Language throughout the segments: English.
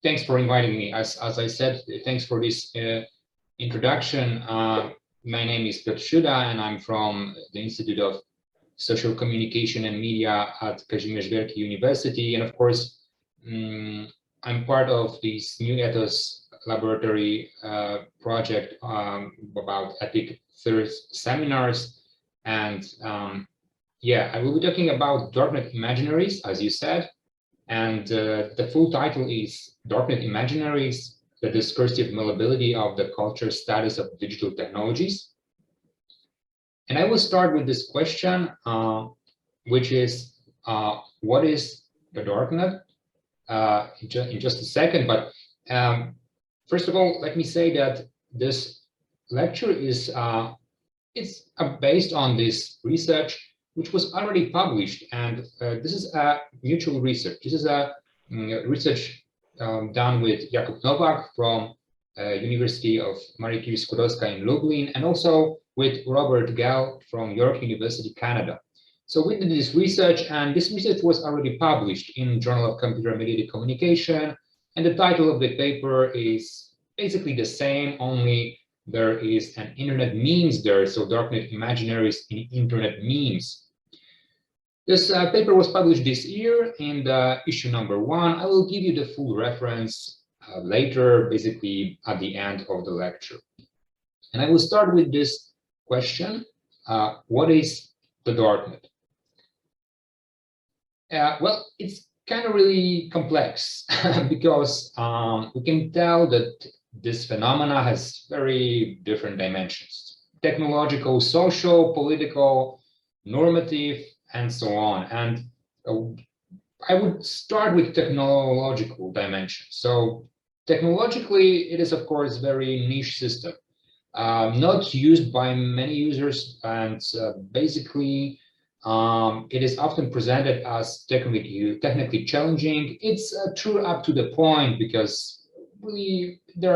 thanks for inviting me. As I said, thanks for this introduction. My name is Piotr Siuda, and I'm from the Institute of Social Communication and Media at Warsaw University. And of course, I'm part of this New Ethos laboratory project about Ethic Thurs seminars. And yeah, I will be talking about Darknet imaginaries, as you said. And the full title is Darknet Imaginaries, the Discursive Malleability of the Culture Status of Digital Technologies. And I will start with this question, which is, what is the Darknet? In just a second, but first of all, let me say that this lecture is it's based on this research which was already published, and this is a mutual research. This is a research done with Jakub Nowak from University of Marii Curie-Skłodowska in Lublin, and also with Robert Gehl from York University, Canada. So we did this research, and this research was already published in Journal of Computer-Mediated Communication, and the title of the paper is basically the same, only there is an internet memes there, so Darknet imaginaries in internet memes. This paper was published this year in the issue #1. I will give you the full reference later, basically at the end of the lecture. And I will start with this question, what is the Darknet? Well, it's kind of really complex because we can tell that this phenomena has very different dimensions: technological, social, political, normative, and so on. And I would start with technological dimension. So technologically, it is of course very niche system, not used by many users, and basically it is often presented as technically challenging. It's true up to the point, because really there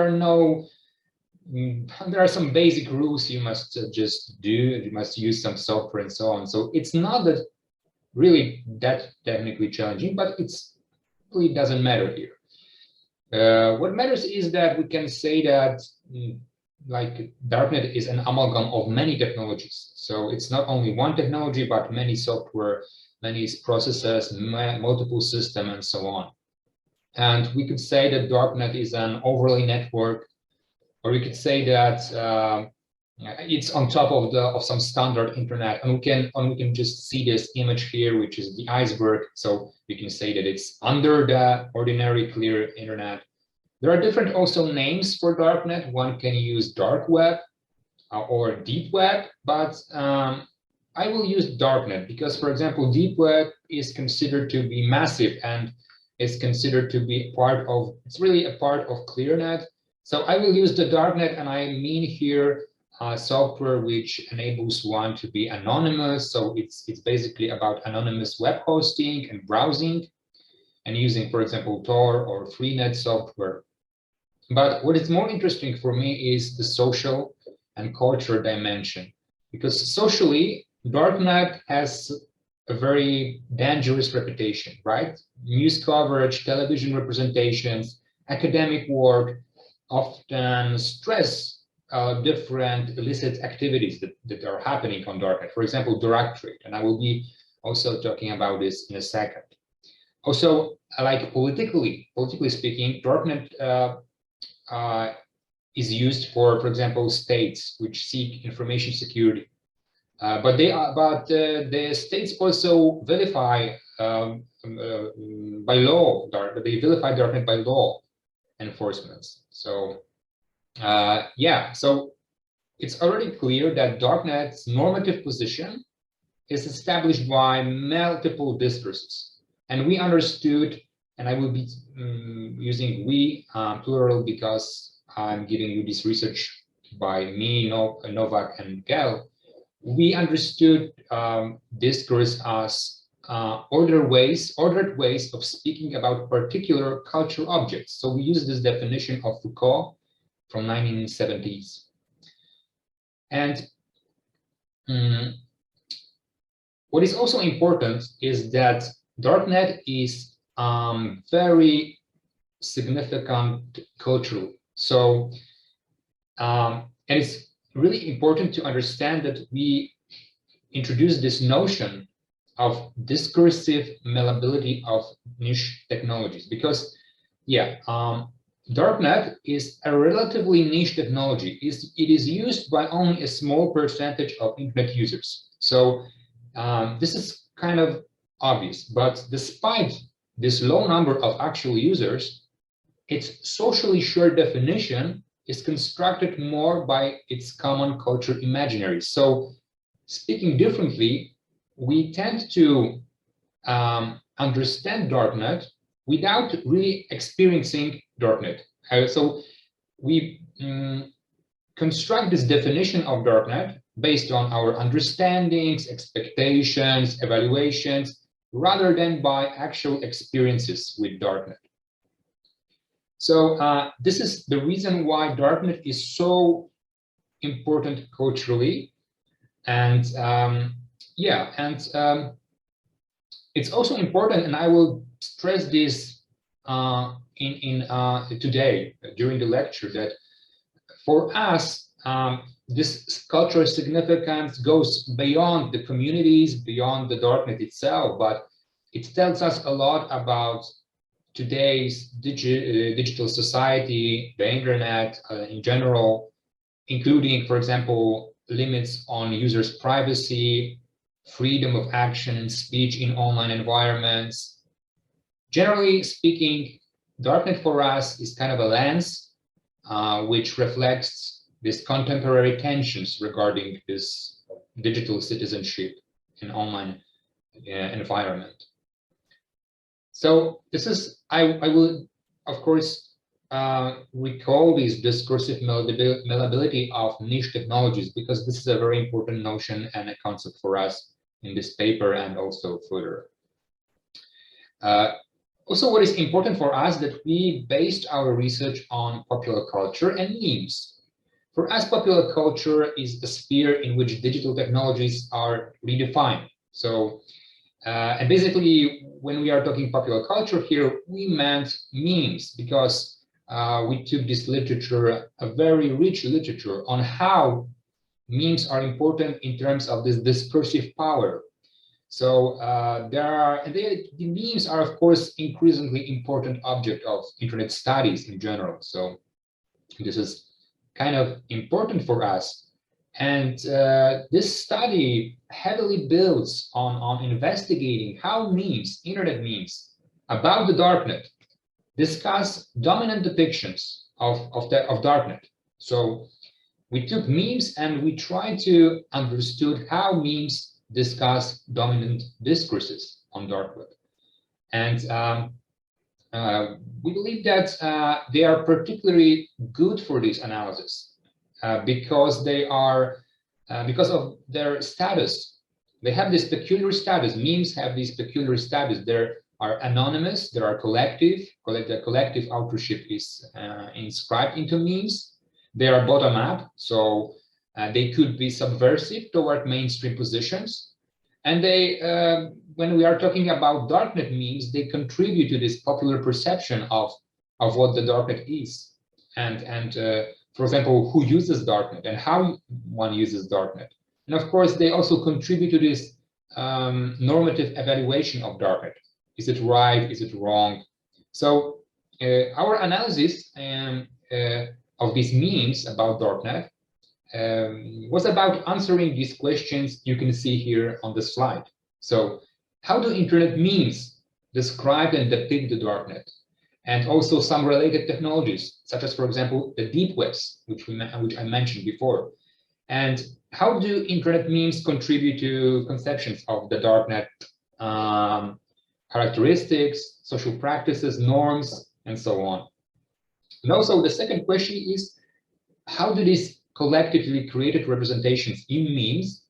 are some basic rules you must just do. You must use some software and so on. So it's not that really that technically challenging, but it's really doesn't matter here. What matters is that we can say that like Darknet is an amalgam of many technologies. So it's not only one technology, but many software, many processes, multiple systems, and so on. And we could say that Darknet is an overlay network, or we could say that it's on top of some standard internet, and we can just see this image here, which is the iceberg. So we can say that it's under the ordinary clear internet. There are different also names for Darknet. One can use dark web or deep web, but I will use Darknet because, for example, deep web is considered to be massive and is considered to be it's really a part of ClearNet. So I will use the Darknet, and I mean here software which enables one to be anonymous. So it's basically about anonymous web hosting and browsing, and using, for example, Tor or Freenet software. But what is more interesting for me is the social and cultural dimension, because socially, Darknet has a very dangerous reputation, right? News coverage, television representations, academic work often stress different illicit activities that are happening on Darknet. For example, drug trade, and I will be also talking about this in a second. Also, like politically speaking, Darknet is used for example, states which seek information security. But the states also vilify by law. They vilify Darknet by law enforcements. So yeah, so it's already clear that Darknet's normative position is established by multiple discourses, and we understood, and I will be using we plural because I'm giving you this research by me, Nowak, and Gehl. We understood discourse as ordered ways of speaking about particular cultural objects. So we use this definition of Foucault from 1970s. And what is also important is that Darknet is very significant culturally. So, and it's really important to understand that we introduce this notion of discursive malleability of niche technologies, because Darknet is a relatively niche technology. It is used by only a small percentage of internet users. So this is kind of obvious, but despite this low number of actual users, its socially shared definition is constructed more by its common culture imaginaries. So speaking differently, we tend to understand Darknet without really experiencing Darknet. So we construct this definition of Darknet based on our understandings, expectations, evaluations, rather than by actual experiences with Darknet. So this is the reason why Darknet is so important culturally, and it's also important, and I will stress this today during the lecture, that for us this cultural significance goes beyond the communities, beyond the Darknet itself, but it tells us a lot about today's digital society, the internet in general, including, for example, limits on users' privacy, freedom of action and speech in online environments. Generally speaking, Darknet for us is kind of a lens which reflects these contemporary tensions regarding this digital citizenship in online environment. So this is, I will, of course, recall this discursive malleability of niche technologies, because this is a very important notion and a concept for us in this paper and also further. Also, what is important for us that we based our research on popular culture and memes. For us, popular culture is the sphere in which digital technologies are redefined. So, and basically, when we are talking popular culture here, we meant memes, because we took this literature, a very rich literature, on how memes are important in terms of this discursive power. So the memes are, of course, increasingly important object of internet studies in general. So this is kind of important for us. And this study heavily builds on investigating how memes, internet memes, about the Darknet discuss dominant depictions of Darknet. So we took memes and we tried to understand how memes discuss dominant discourses on dark web. And we believe that they are particularly good for this analysis because they are, because of their status. They have this peculiar status. Memes have this peculiar status. They are anonymous, they are collective. The collective authorship is inscribed into memes. They are bottom-up, so they could be subversive toward mainstream positions. And they, when we are talking about Darknet memes, they contribute to this popular perception of what the Darknet is. And for example, who uses Darknet and how one uses Darknet. And of course, they also contribute to this normative evaluation of Darknet. Is it right? Is it wrong? So our analysis of these memes about Darknet was about answering these questions you can see here on the slide. So how do internet memes describe and depict the Darknet? And also some related technologies, such as, for example, the deep webs, which I mentioned before. And how do internet memes contribute to conceptions of the Darknet characteristics, social practices, norms, and so on? And also the second question is, how do these collectively created representations in memes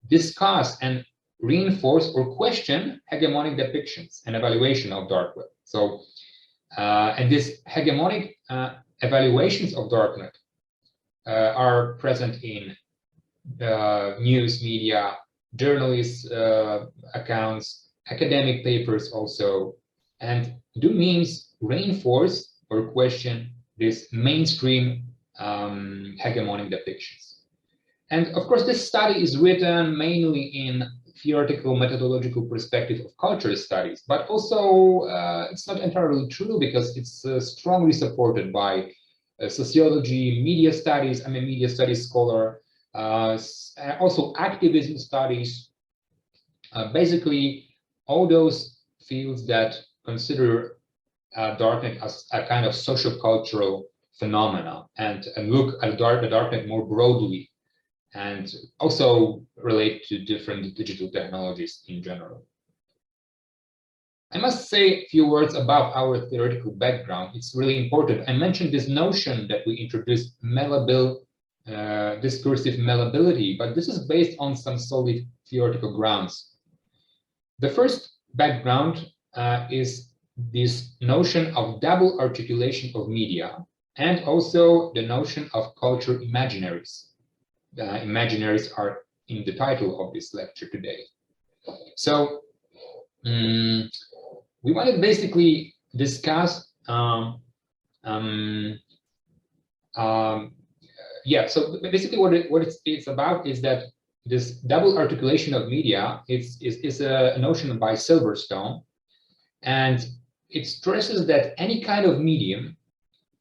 discuss and reinforce or question hegemonic depictions and evaluation of dark web? So, and these hegemonic evaluations of Darknet are present in news media, journalist accounts, academic papers also. And do memes reinforce or question this mainstream hegemonic depictions. And of course, this study is written mainly in theoretical methodological perspective of culture studies, but also it's not entirely true because it's strongly supported by sociology, media studies. I'm a media studies scholar, also activism studies. Basically, all those fields that consider Darknet as a kind of social-cultural phenomena and look at the Darknet more broadly, and also relate to different digital technologies in general. I must say a few words about our theoretical background. It's really important. I mentioned this notion that we introduced malleable, discursive malleability, but this is based on some solid theoretical grounds. The first background is this notion of double articulation of media, and also the notion of culture imaginaries. Imaginaries are in the title of this lecture today. So we want to basically discuss so basically what it's about is that this double articulation of media is a notion by Silverstone, and it stresses that any kind of medium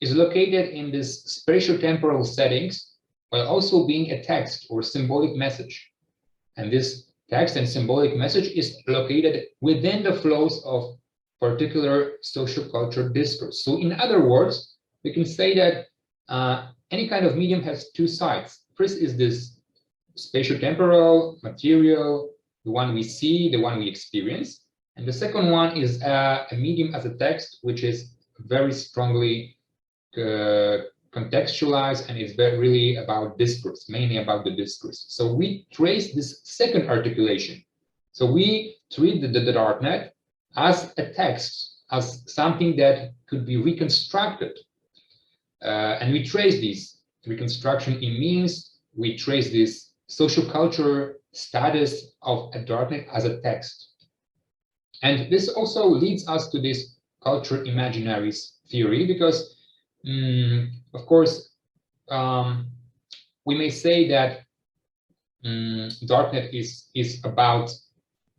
is located in this spatio-temporal settings while also being a text or symbolic message. And this text and symbolic message is located within the flows of particular social culture discourse. So in other words, we can say that any kind of medium has two sides. First is this spatio-temporal material, the one we see, the one we experience. And the second one is a medium as a text, which is very strongly contextualized, and it's really about discourse, mainly about the discourse. So we trace this second articulation. So we treat the Darknet as a text, as something that could be reconstructed. And we trace this reconstruction in means, we trace this social culture status of a Darknet as a text. And this also leads us to this culture imaginaries theory, because of course, we may say that Darknet is about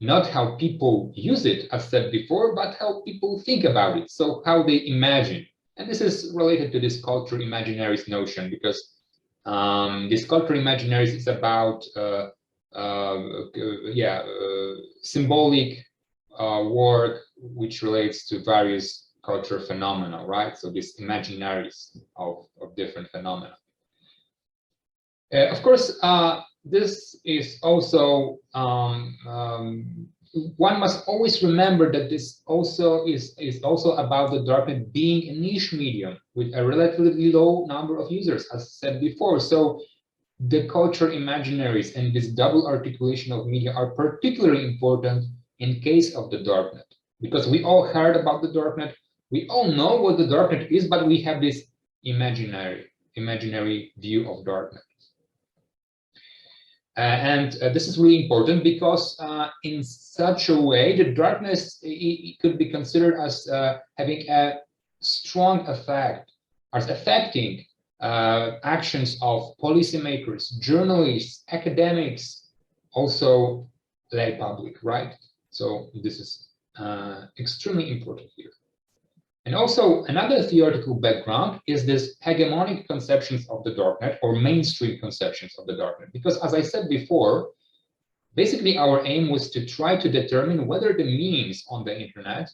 not how people use it, as said before, but how people think about it, so how they imagine. And this is related to this culture imaginaries notion, because this culture imaginaries is about symbolic work which relates to various culture phenomena, right? So these imaginaries of different phenomena. Of course, this is also, one must always remember that this also is also about the Darknet being a niche medium with a relatively low number of users, as said before. So the culture imaginaries and this double articulation of media are particularly important in case of the Darknet, because we all heard about the Darknet, we all know what the Darknet is, but we have this imaginary view of Darknet. This is really important because in such a way, the Darkness it could be considered as having a strong effect, as affecting actions of policymakers, journalists, academics, also lay public, right? So this is extremely important here. And also another theoretical background is this hegemonic conceptions of the Darknet, or mainstream conceptions of the Darknet. Because as I said before, basically our aim was to try to determine whether the meanings on the internet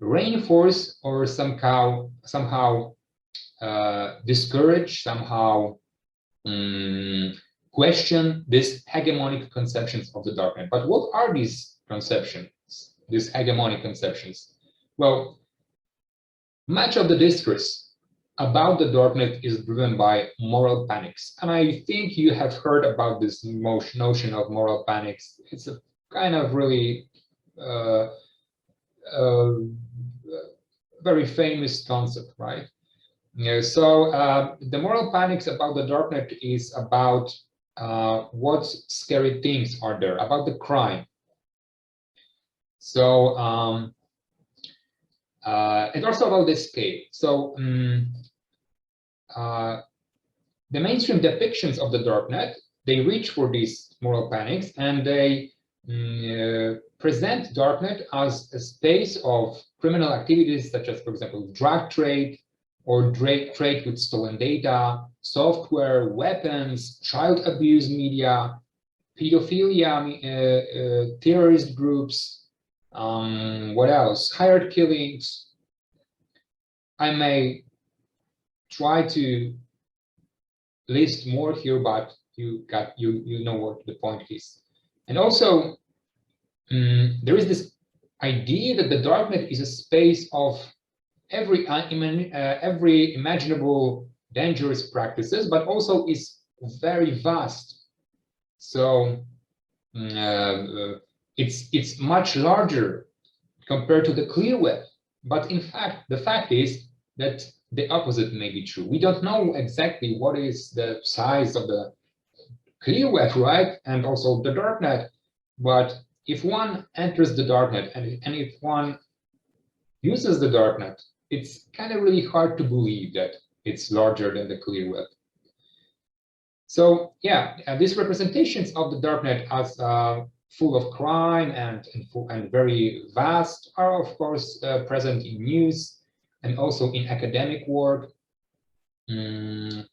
reinforce or somehow discourage, somehow question these hegemonic conceptions of the Darknet. But what are these conceptions, these hegemonic conceptions? Well, much of the discourse about the Darknet is driven by moral panics. And I think you have heard about this notion of moral panics. It's a kind of really very famous concept, right? So the moral panics about the Darknet is about what scary things are there, about the crime. So and also about the scale. So the mainstream depictions of the darknet, they reach for these moral panics, and they present darknet as a space of criminal activities such as, for example, drug trade or trade with stolen data, software, weapons, child abuse media, pedophilia, terrorist groups, what else? Hired killings. I may try to list more here, but you know what the point is. And also, there is this idea that the darknet is a space of every imaginable dangerous practices, but also is very vast. So it's much larger compared to the clear web. But in fact, the fact is that the opposite may be true. We don't know exactly what is the size of the clear web, right? And also the darknet. But if one enters the darknet and if one uses the darknet, it's kind of really hard to believe that it's larger than the clear web. So yeah, these representations of the darknet as full of crime and very vast are of course present in news and also in academic work. When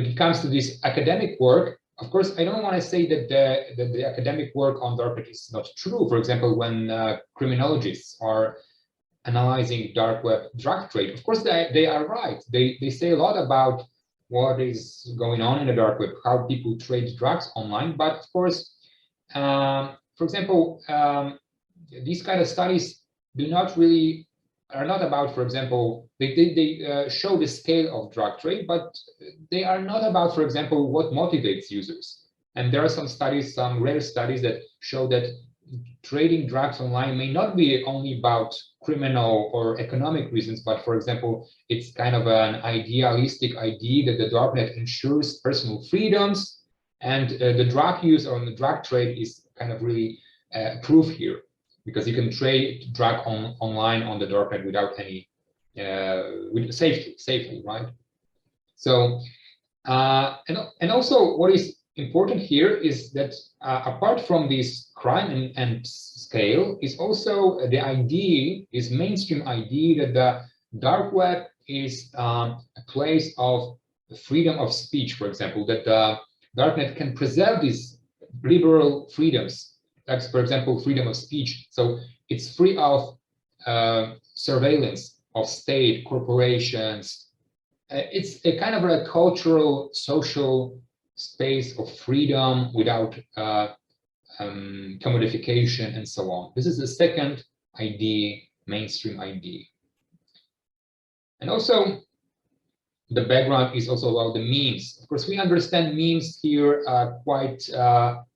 it comes to this academic work, of course, I don't want to say that the academic work on darknet is not true. For example, when criminologists are analyzing dark web drug trade, of course they are right. They say a lot about what is going on in the dark web, how people trade drugs online. But of course, for example, these kind of studies are not about, for example, they show the scale of drug trade, but they are not about, for example, what motivates users. And there are some studies, some rare studies that show that trading drugs online may not be only about criminal or economic reasons, but for example, it's kind of an idealistic idea that the darknet ensures personal freedoms, and the drug use or the drug trade is kind of really proof here, because you can trade drug online on the darknet without any safely, right? So and also what is important here is that apart from this crime and scale, is also the idea, is mainstream idea that the dark web is a place of freedom of speech, for example, that the darknet can preserve these liberal freedoms, like, for example, freedom of speech. So it's free of surveillance of state, corporations. It's a kind of a cultural, social space of freedom without commodification and so on. This is the second idea, mainstream idea. And also, the background is also about the memes. Of course, we understand memes here quite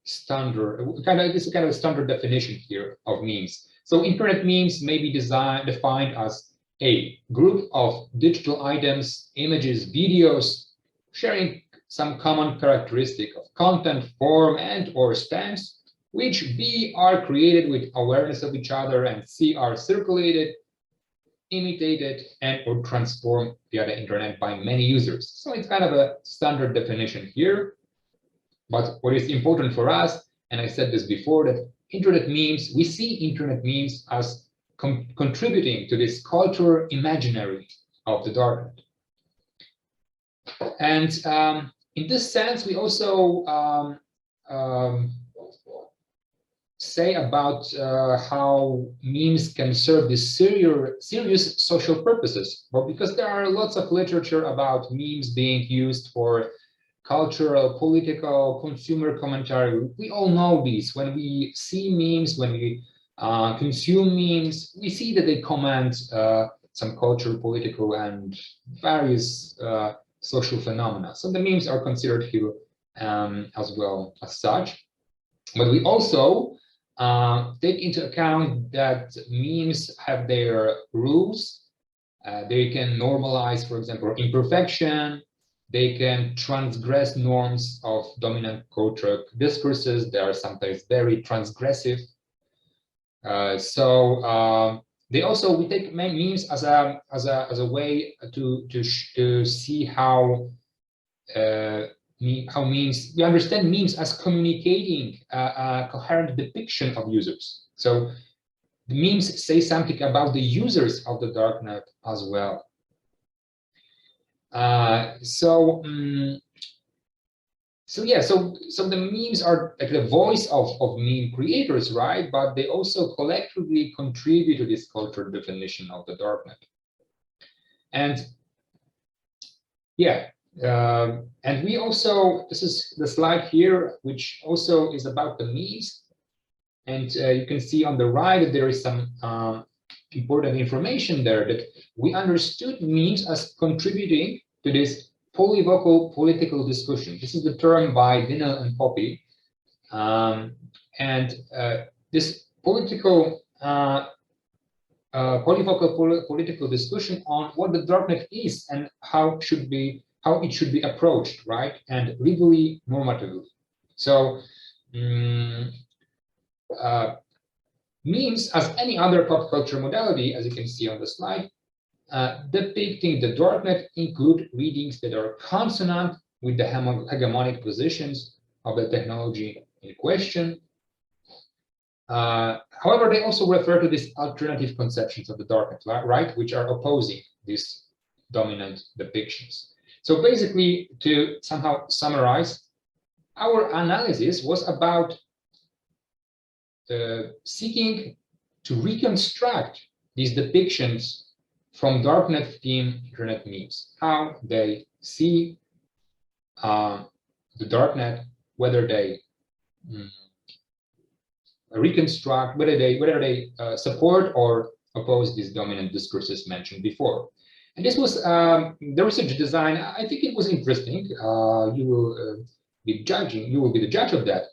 standard. This is kind of a standard definition here of memes. So internet memes may be defined as a group of digital items, images, videos, sharing some common characteristic of content, form, and or stance, which B are created with awareness of each other, and C are circulated, imitated, and or transformed via the internet by many users. So it's kind of a standard definition here. But what is important for us, and I said this before, that internet memes, we see internet memes as contributing to this culture imaginary of the darknet. And in this sense, we also say about how memes can serve these serious social purposes. Well, because there are lots of literature about memes being used for cultural, political, consumer commentary. We all know these. When we see memes, when we consume memes, we see that they comment some cultural, political, and various social phenomena. So the memes are considered here as well as such. But we also take into account that memes have their rules. They can normalize, for example, imperfection. They can transgress norms of dominant cultural discourses. They are sometimes very transgressive. They also, we take memes as a way to see how memes, we understand memes as communicating a coherent depiction of users. So the memes say something about the users of the darknet as well. So the memes are like the voice of meme creators, right? But they also collectively contribute to this cultural definition of the darknet. And yeah, and we also, this is the slide here, which also is about the memes. And you can see on the right that there is some important information there, that we understood memes as contributing to this polyvocal political discussion. This is the term by Dinel and Poppy. This polyvocal political discussion on what the darknet is and how it should be approached, right? And legally, normatively. So memes, as any other pop culture modality, as you can see on the slide, depicting the darknet, include readings that are consonant with the hegemonic positions of the technology in question. However, they also refer to these alternative conceptions of the darknet, right, which are opposing these dominant depictions. So basically, to somehow summarize, our analysis was about seeking to reconstruct these depictions from darknet theme internet memes, how they see the darknet, whether they reconstruct, whether they support or oppose these dominant discourses mentioned before. And this was the research design. I think it was interesting. You will be judging. You will be the judge of that.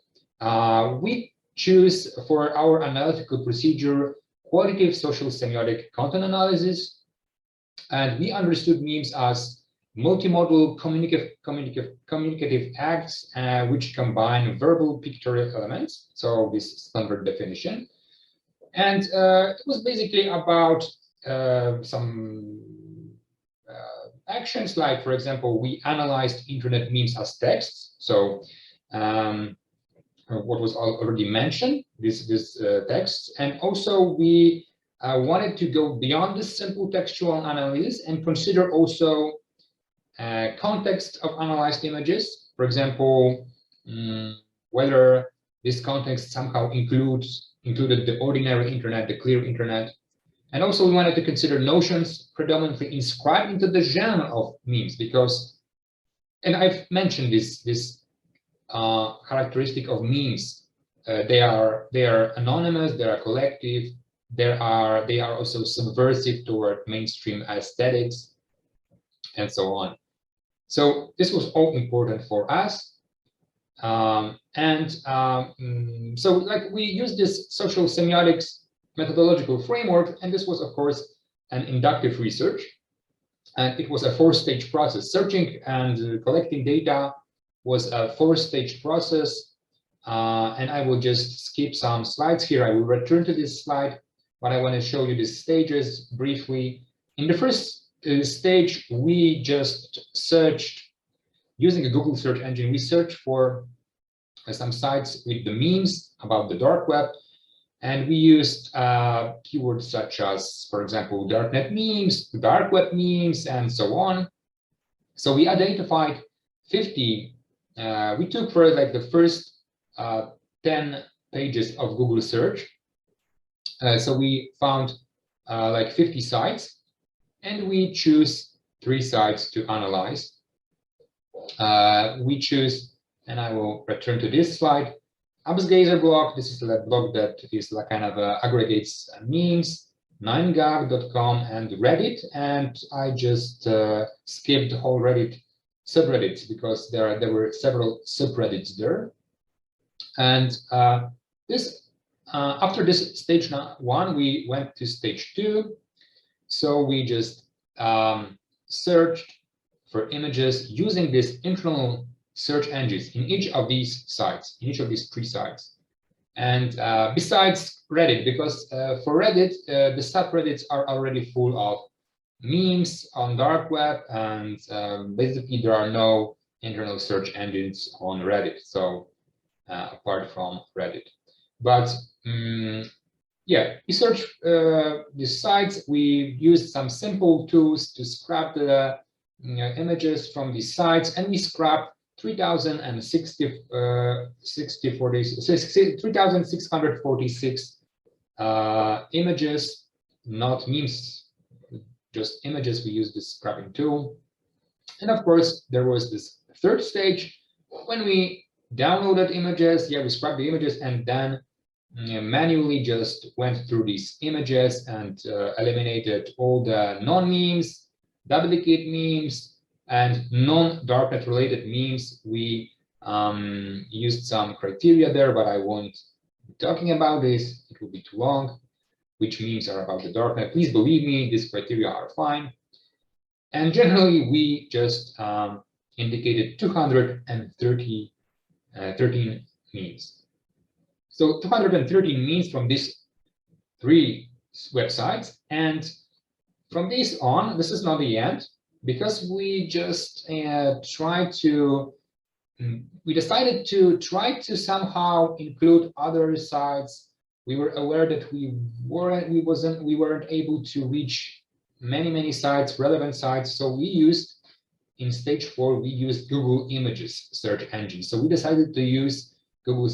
We choose for our analytical procedure qualitative social semiotic content analysis, and we understood memes as multimodal communicative acts which combine verbal pictorial elements. So this standard definition, and it was basically about some actions, like, for example, we analyzed internet memes as texts. So what was already mentioned, this text, and also we wanted to go beyond this simple textual analysis and consider also context of analyzed images. For example, whether this context somehow included the ordinary internet, the clear internet. And also we wanted to consider notions predominantly inscribed into the genre of memes, because, and I've mentioned this characteristic of memes, they are anonymous, they are collective, they are also subversive toward mainstream aesthetics, and so on. So this was all important for us, so like we used this social semiotics methodological framework, and this was, of course, an inductive research, and it was a 4-stage process. Searching and collecting data was a 4-stage process, and I will just skip some slides here. I will return to this slide, but I want to show you the stages briefly. In the first stage, we just searched using a Google search engine. We searched for some sites with the memes about the dark web, and we used keywords such as, for example, darknet memes, dark web memes, and so on. So we identified 50. We took for like the first 10 pages of Google search. So we found like 50 sites, and we choose 3 sites to analyze. We choose, and I will return to this slide, Absgazer blog. This is a blog that is like kind of aggregates memes, 9gag.com, and Reddit. And I just skipped the whole Reddit subreddits because there were several subreddits there. And after this stage 1, we went to stage 2. So we just searched for images using these internal search engines in each of these sites, in each of these 3 sites. And besides Reddit, because for Reddit, the subreddits are already full of memes on dark web, and basically there are no internal search engines on Reddit, so apart from Reddit. But yeah, we searched these sites. We used some simple tools to scrap the images from these sites, and we scrapped 3,646 images, not memes, just images. We used this scrapping tool. And of course, there was this third stage when we downloaded images. Yeah, we scrapped the images and then manually just went through these images and eliminated all the non-memes, duplicate memes, and non-Darknet related memes. We used some criteria there, but I won't be talking about this. It will be too long. Which memes are about the Darknet? Please believe me, these criteria are fine. And generally, we just indicated 213 memes. So 213 memes from these 3 websites. And from this on, this is not the end, because we just we decided to try to somehow include other sites. We were aware that we weren't able to reach many sites, relevant sites. So we used, in stage 4, we used Google Images search engine. So we decided to use Google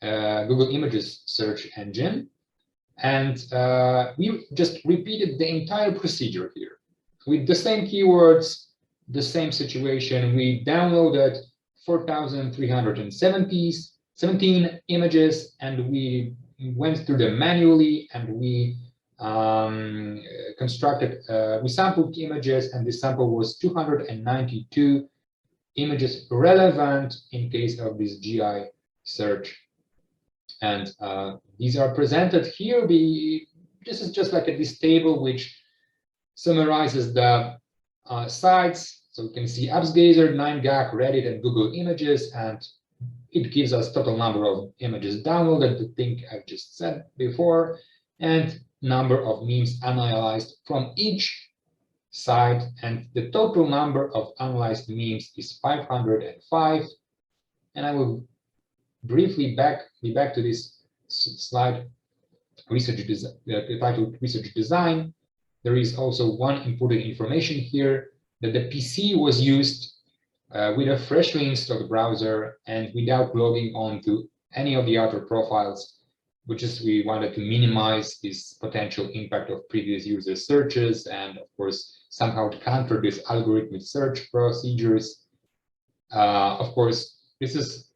Images search engine, and we just repeated the entire procedure here with the same keywords, the same situation. We downloaded 4,317 images, and we went through them manually, and we we sampled images, and the sample was 292 images relevant in case of this GI search. And these are presented here. This is just like this table which summarizes the sites. So you can see AppsGazer, 9gag, Reddit, and Google Images, and it gives us total number of images downloaded, the thing I just said before, and number of memes analyzed from each site. And the total number of analyzed memes is 505. And I will briefly be back to this slide, titled Research Design. There is also one important information here, that the PC was used with a freshly installed browser and without logging on to any of the other profiles, which is we wanted to minimize this potential impact of previous user searches, and of course somehow counter this algorithmic search procedures. Of course, this is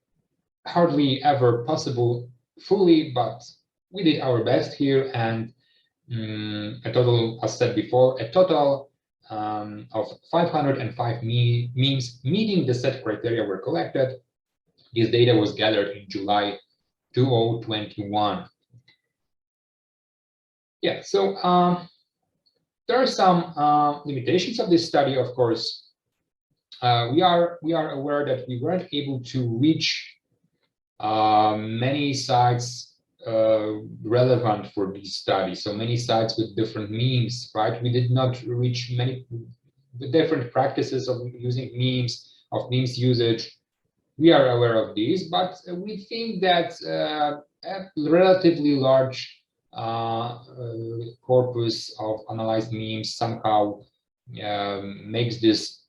hardly ever possible fully, but we did our best here, and a total, as said before, a total of 505 memes meeting the set criteria were collected. This data was gathered in July 2021. Yeah, so there are some limitations of this study. Of course, we are aware that we weren't able to reach many sites relevant for these studies. So many sites with different memes, right? We did not reach many different practices of using memes, of memes usage. We are aware of these, but we think that a relatively large corpus of analyzed memes somehow makes this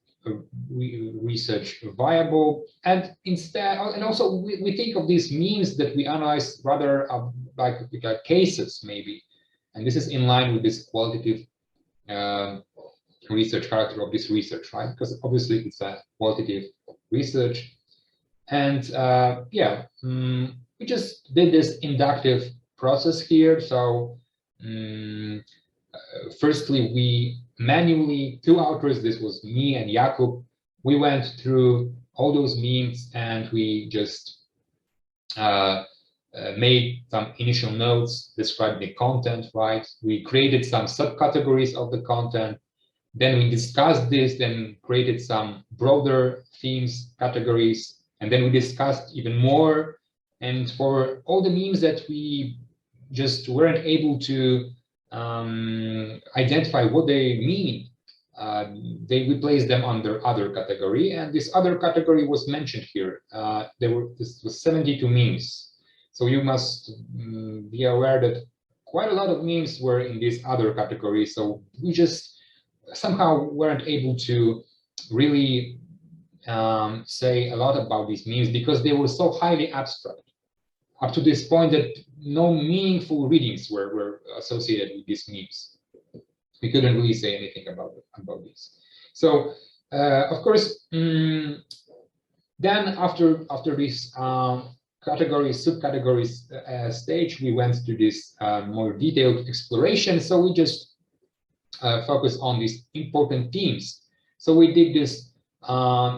research viable. And instead, and also we think of these memes that we analyze rather like cases maybe, and this is in line with this qualitative research character of this research, right? Because obviously it's a qualitative research. And yeah, we just did this inductive process here. So firstly, we manually, 2 authors, this was me and Jakub, we went through all those memes and we just made some initial notes, described the content, right? We created some subcategories of the content. Then we discussed this, then created some broader themes, categories, and then we discussed even more And for all the memes that we just weren't able to identify what they mean, we placed them under other category, and this other category was mentioned here. This was 72 memes. So you must be aware that quite a lot of memes were in this other category. So we just somehow weren't able to really say a lot about these memes because they were so highly abstract, up to this point that no meaningful readings were associated with these memes. We couldn't really say anything about this. So of course, then after this categories, subcategories stage, we went to this more detailed exploration. So we just focus on these important themes. So we did this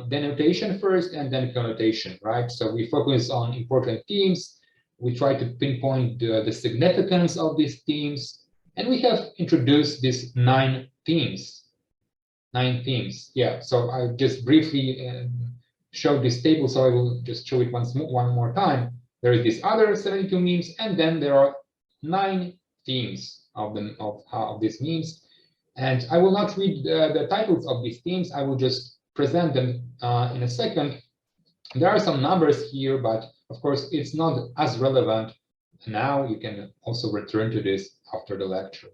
denotation first and then connotation, right? So we focus on important themes. We try to pinpoint the significance of these themes. And we have introduced these 9 themes. 9 themes, yeah. So I just briefly showed this table, so I will just show it one more time. There is this other 72 memes, and then there are 9 themes of these memes. And I will not read the titles of these themes. I will just present them in a second. There are some numbers here, but of course, it's not as relevant now. You can also return to this after the lecture.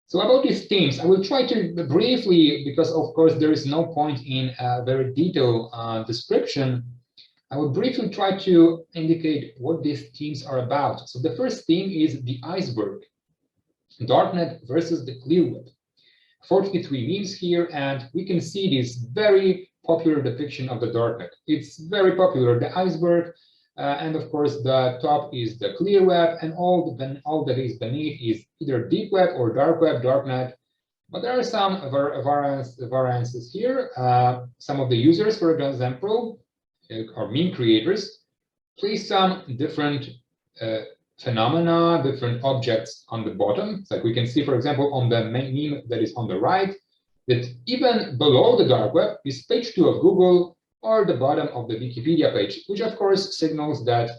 So about these themes, I will try to briefly, because of course there is no point in a very detailed description. I will briefly try to indicate what these themes are about. So the first theme is the iceberg, Darknet versus the clear web. 43 memes here, and we can see this very popular depiction of the Darknet. It's very popular, the iceberg, and of course the top is the clear web, and all that is beneath is either deep web or dark web, Darknet. But there are some variances here. Some of the users, for example, or meme creators, place some different phenomena, different objects on the bottom. So like we can see, for example, on the meme that is on the right, that even below the dark web is page 2 of Google or the bottom of the Wikipedia page, which of course signals that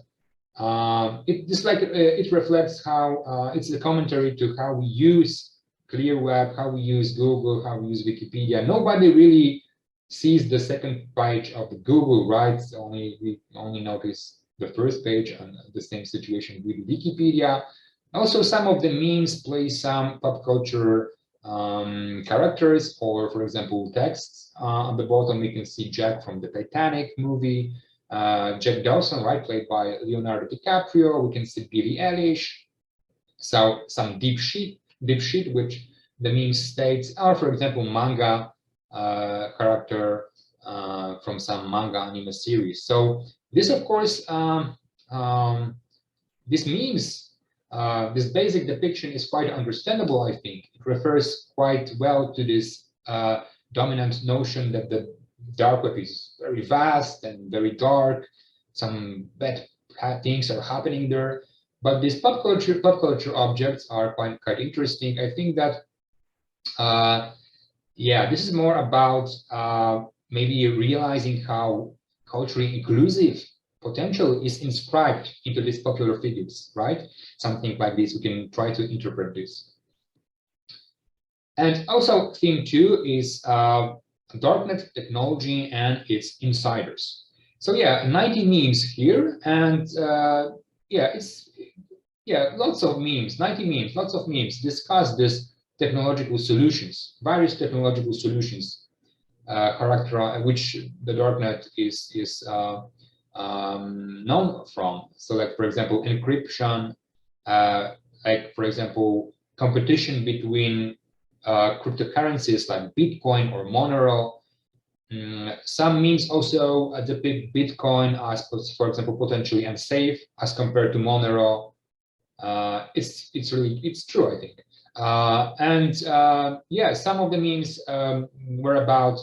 it reflects how it's a commentary to how we use clear web, how we use Google, how we use Wikipedia. Nobody really sees the second page of the Google, right? We only notice the first page, and the same situation with Wikipedia. Also, some of the memes play some pop culture characters, or for example, texts. On the bottom, we can see Jack from the Titanic movie, Jack Dawson, right, played by Leonardo DiCaprio. We can see Billie Eilish. So some deep shit, which the meme states are, for example, manga character from some manga anime series. So this, of course, these memes, this basic depiction is quite understandable, I think. It refers quite well to this dominant notion that the dark web is very vast and very dark. Some bad things are happening there. But these pop culture objects are quite interesting. I think that, yeah, this is more about maybe realizing how culturally inclusive potential is inscribed into these popular figures, right? Something like this, we can try to interpret this. And also theme 2 is Darknet technology and its insiders. So yeah, 90 memes here, and lots of memes, 90 memes, lots of memes discuss this technological solutions, various technological solutions, which the Darknet is known from. So like, for example, encryption, like, for example, competition between cryptocurrencies like Bitcoin or Monero. Some memes also depict Bitcoin as, for example, potentially unsafe as compared to Monero. It's true, I think. Yeah, some of the memes were about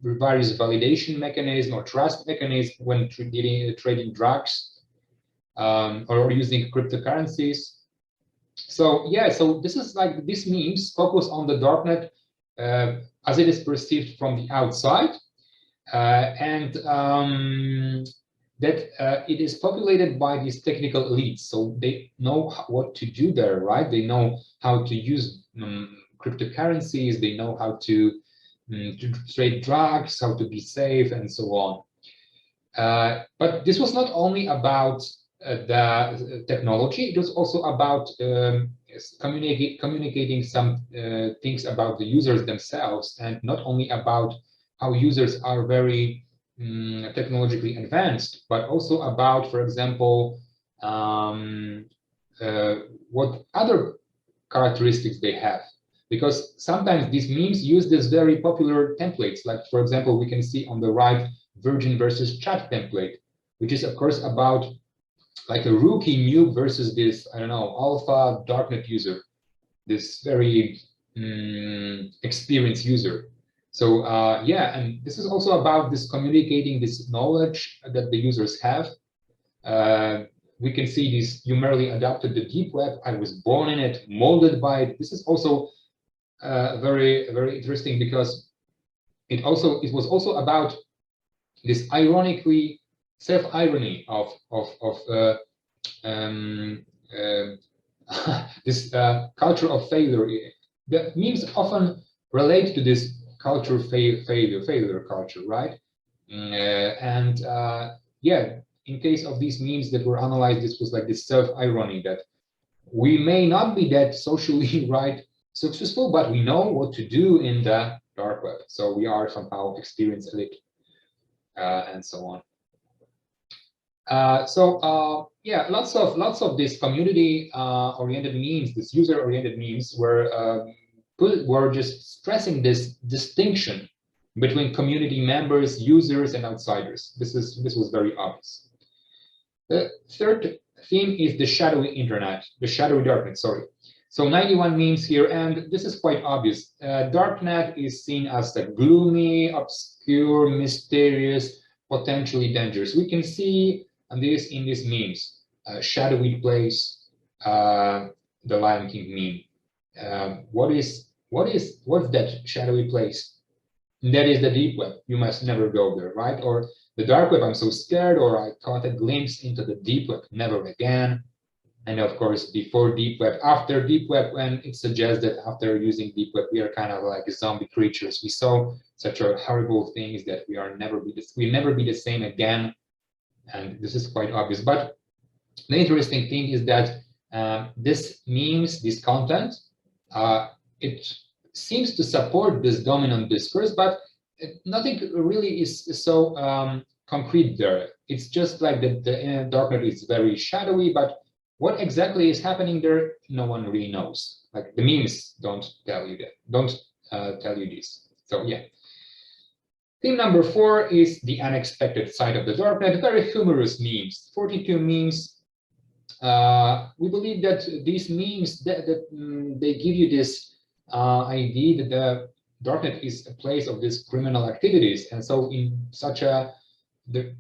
various validation mechanism or trust mechanism when trading drugs or using cryptocurrencies. So yeah, so this is like, these memes focus on the Darknet as it is perceived from the outside, and that it is populated by these technical elites. So they know what to do there, right? They know how to use cryptocurrencies. They know how to trade drugs, how to be safe, and so on. But this was not only about the technology, it was also about communicating some things about the users themselves, and not only about how users are very technologically advanced, but also about, for example, what other characteristics they have. Because sometimes these memes use this very popular templates, like, for example, we can see on the right Virgin versus Chat template, which is, of course, about like a rookie noob versus this, I don't know, alpha Darknet user, this very experienced user. So yeah, and this is also about this communicating this knowledge that the users have. We can see this, you merely adopted the deep web, I was born in it, molded by it. This is also very, very interesting, because it was also about this ironically self-irony of this culture of failure. The memes often relate to this culture failure culture, right? Yeah, in case of these memes that were analyzed, this was like this self-irony that we may not be that socially right successful, but we know what to do in the dark web. So we are somehow experienced elite, and so on. Yeah, lots of these community oriented memes, this user oriented memes were just stressing this distinction between community members, users, and outsiders. This was very obvious. The third theme is the shadowy internet, the shadowy darknet, sorry. So 91 memes here, and this is quite obvious. Darknet is seen as the gloomy, obscure, mysterious, potentially dangerous. We can see this in these memes. Shadowy place, the Lion King meme. What's that shadowy place? That is the deep web. You must never go there, right? Or the dark web, I'm so scared, or I caught a glimpse into the deep web, never again. And of course, before deep web, after deep web, when it suggests that after using deep web, we are kind of like zombie creatures. We saw such a horrible things that we'll never be the same again. And this is quite obvious. But the interesting thing is that this memes, this content, it seems to support this dominant discourse, but nothing really is so concrete there. It's just like the darknet is very shadowy, but what exactly is happening there, no one really knows. Like the memes don't tell you that, don't tell you this. So yeah. Theme number 4 is the unexpected side of the darknet, very humorous memes, 42 memes. We believe that these memes, they give you this idea that the darknet is a place of these criminal activities. And so in such the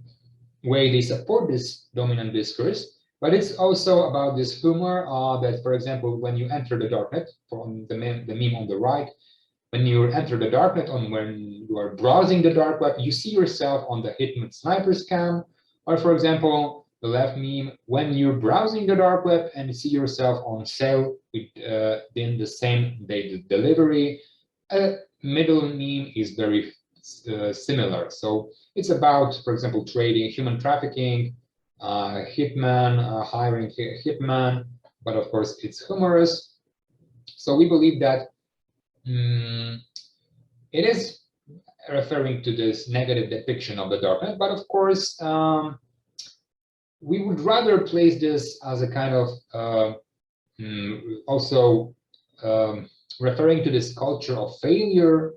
way they support this dominant discourse, but it's also about this humor that, for example, when you enter the darknet, from the meme on the right, when you enter the darknet, when you are browsing the dark web, you see yourself on the Hitman Sniper's cam, or for example, the left meme, when you're browsing the dark web and you see yourself on sale within the same day delivery. A middle meme is very similar. So it's about, for example, trading, human trafficking, hitman, hiring hitman, but of course it's humorous. So we believe that it is referring to this negative depiction of the darknet, but of course we would rather place this as a kind of also referring to this culture of failure,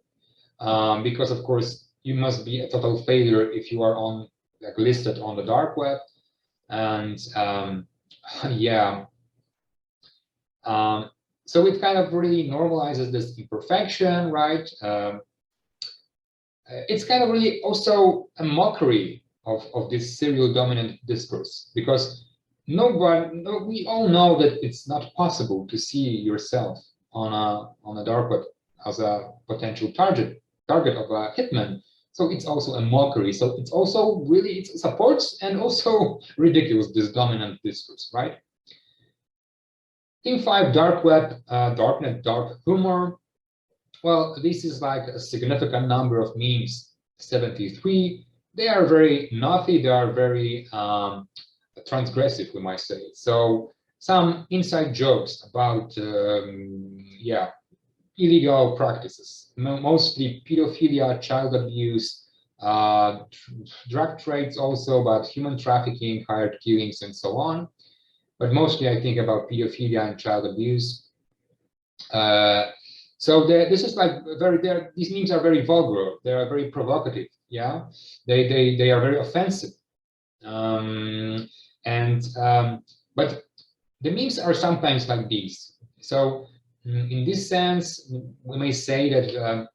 because of course you must be a total failure if you are on like listed on the dark web. And yeah, so it kind of really normalizes this imperfection, right? It's kind of really also a mockery of this serial dominant discourse, because we all know that it's not possible to see yourself on a dark web as a potential target of a hitman. So it's also a mockery. So it's also really, it supports and also ridicules this dominant discourse, right? Theme 5, dark web, darknet, dark humor. Well, this is like a significant number of memes, 73. They are very naughty, they are very transgressive, we might say. So some inside jokes about, yeah, illegal practices, mostly pedophilia, child abuse, drug trades also, but human trafficking, hired killings, and so on. But mostly I think about pedophilia and child abuse. So this is like these memes are very vulgar. They are very provocative. Yeah, they are very offensive. But the memes are sometimes like these. So in this sense, we may say that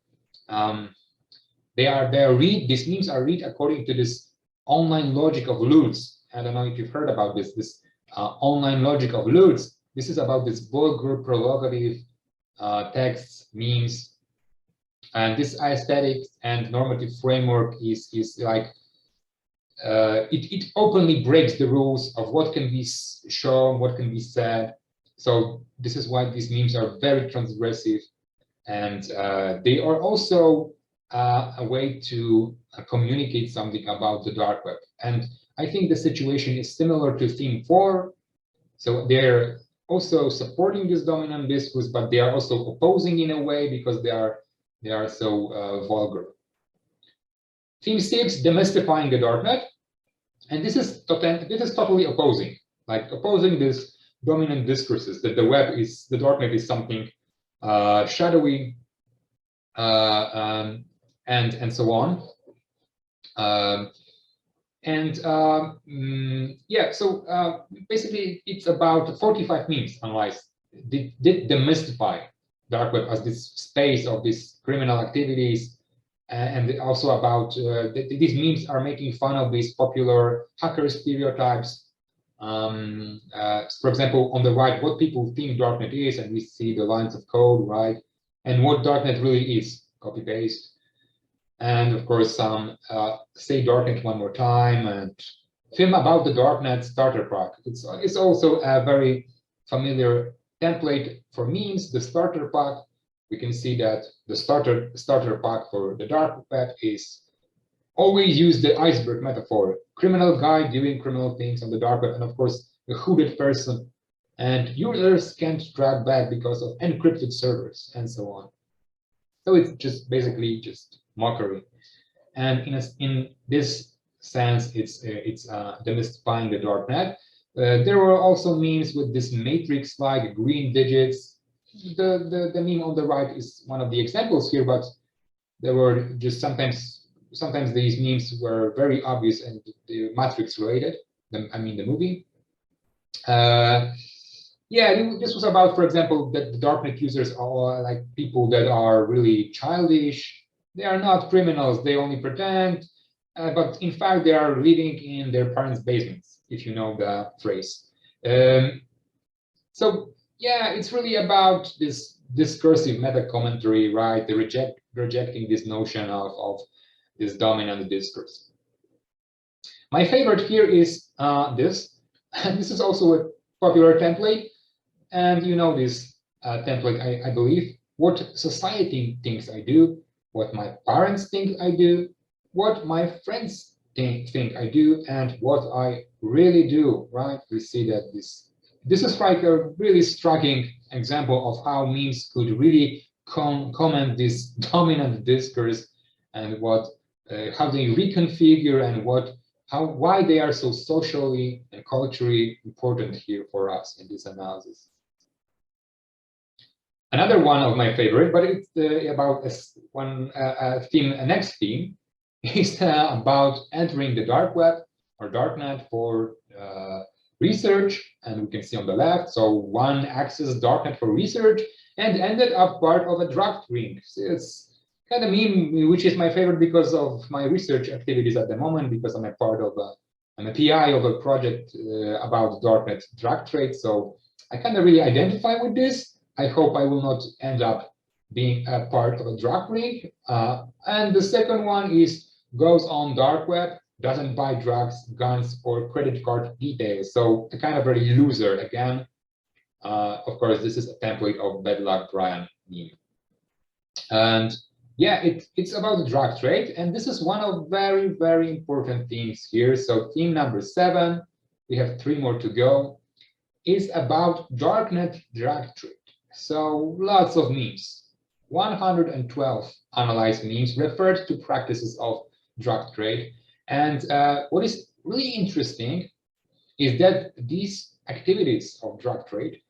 these memes are read according to this online logic of Lutz. I don't know if you've heard about this online logic of Lutz. This is about this vulgar, provocative texts, memes, and this aesthetic and normative framework is like it openly breaks the rules of what can be shown, what can be said. So this is why these memes are very transgressive, and they are also a way to communicate something about the dark web. And I think the situation is similar to theme 4. So they're also supporting this dominant discourse, but they are also opposing in a way because they are so vulgar. Theme 6, demystifying the darknet, and this is totally opposing, like opposing this dominant discourses that the darknet is something shadowy and so on. Yeah, so basically it's about 45 memes analyzed. Did demystify dark web as this space of these criminal activities, and also about these memes are making fun of these popular hacker stereotypes. For example, on the right, what people think darknet is, and we see the lines of code, right? And what darknet really is, copy paste. And of course, some say darknet one more time, and film about the darknet starter pack. It's also a very familiar template for memes. The starter pack, we can see that the starter pack for the dark web is always use the iceberg metaphor. Criminal guy doing criminal things on the dark web, and of course, a hooded person. And users can't track back because of encrypted servers and so on. So it's just basically just mockery, and in this sense, it's demystifying the darknet. There were also memes with this matrix-like green digits. The meme on the right is one of the examples here, but there were just sometimes these memes were very obvious and the matrix related. I mean the movie. Yeah, this was about, for example, that the darknet users are like people that are really childish. They are not criminals, they only pretend, but in fact, they are living in their parents' basements, if you know the phrase. So yeah, it's really about this discursive meta-commentary, right? The rejecting this notion of this dominant discourse. My favorite here is this. This is also a popular template. And you know this template, I believe. What society thinks I do, what my parents think I do, what my friends think I do, and what I really do, right? We see that this is like a really striking example of how memes could really comment this dominant discourse, and what how they reconfigure, and why they are so socially and culturally important here for us in this analysis. Another one of my favorite, but it's about a next theme is about entering the dark web or darknet for research, and we can see on the left. So one accessed darknet for research and ended up part of a drug ring. So it's kind of meme, which is my favorite because of my research activities at the moment, because I'm a PI of a project about darknet drug trade. So I kind of really identify with this. I hope I will not end up being a part of a drug ring. And the second one is goes on dark web, doesn't buy drugs, guns, or credit card details. So a kind of very loser again. Of course, this is a template of Bad Luck Brian meme. And yeah, it's about the drug trade. And this is one of very, very important themes here. So theme number 7, we have 3 more to go, is about Darknet drug trade. So lots of memes. 112 analyzed memes referred to practices of drug trade. And what is really interesting is that these activities of drug trade,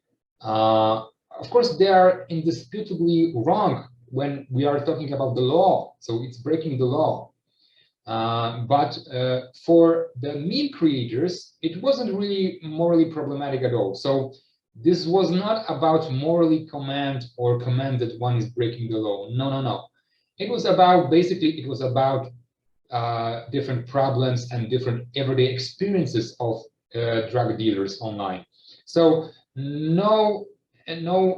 of course, they are indisputably wrong when we are talking about the law. So it's breaking the law. But for the meme creators, it wasn't really morally problematic at all. So this was not about morally command that one is breaking the law. No, no, no. It was about, basically, it was about different problems and different everyday experiences of drug dealers online. So no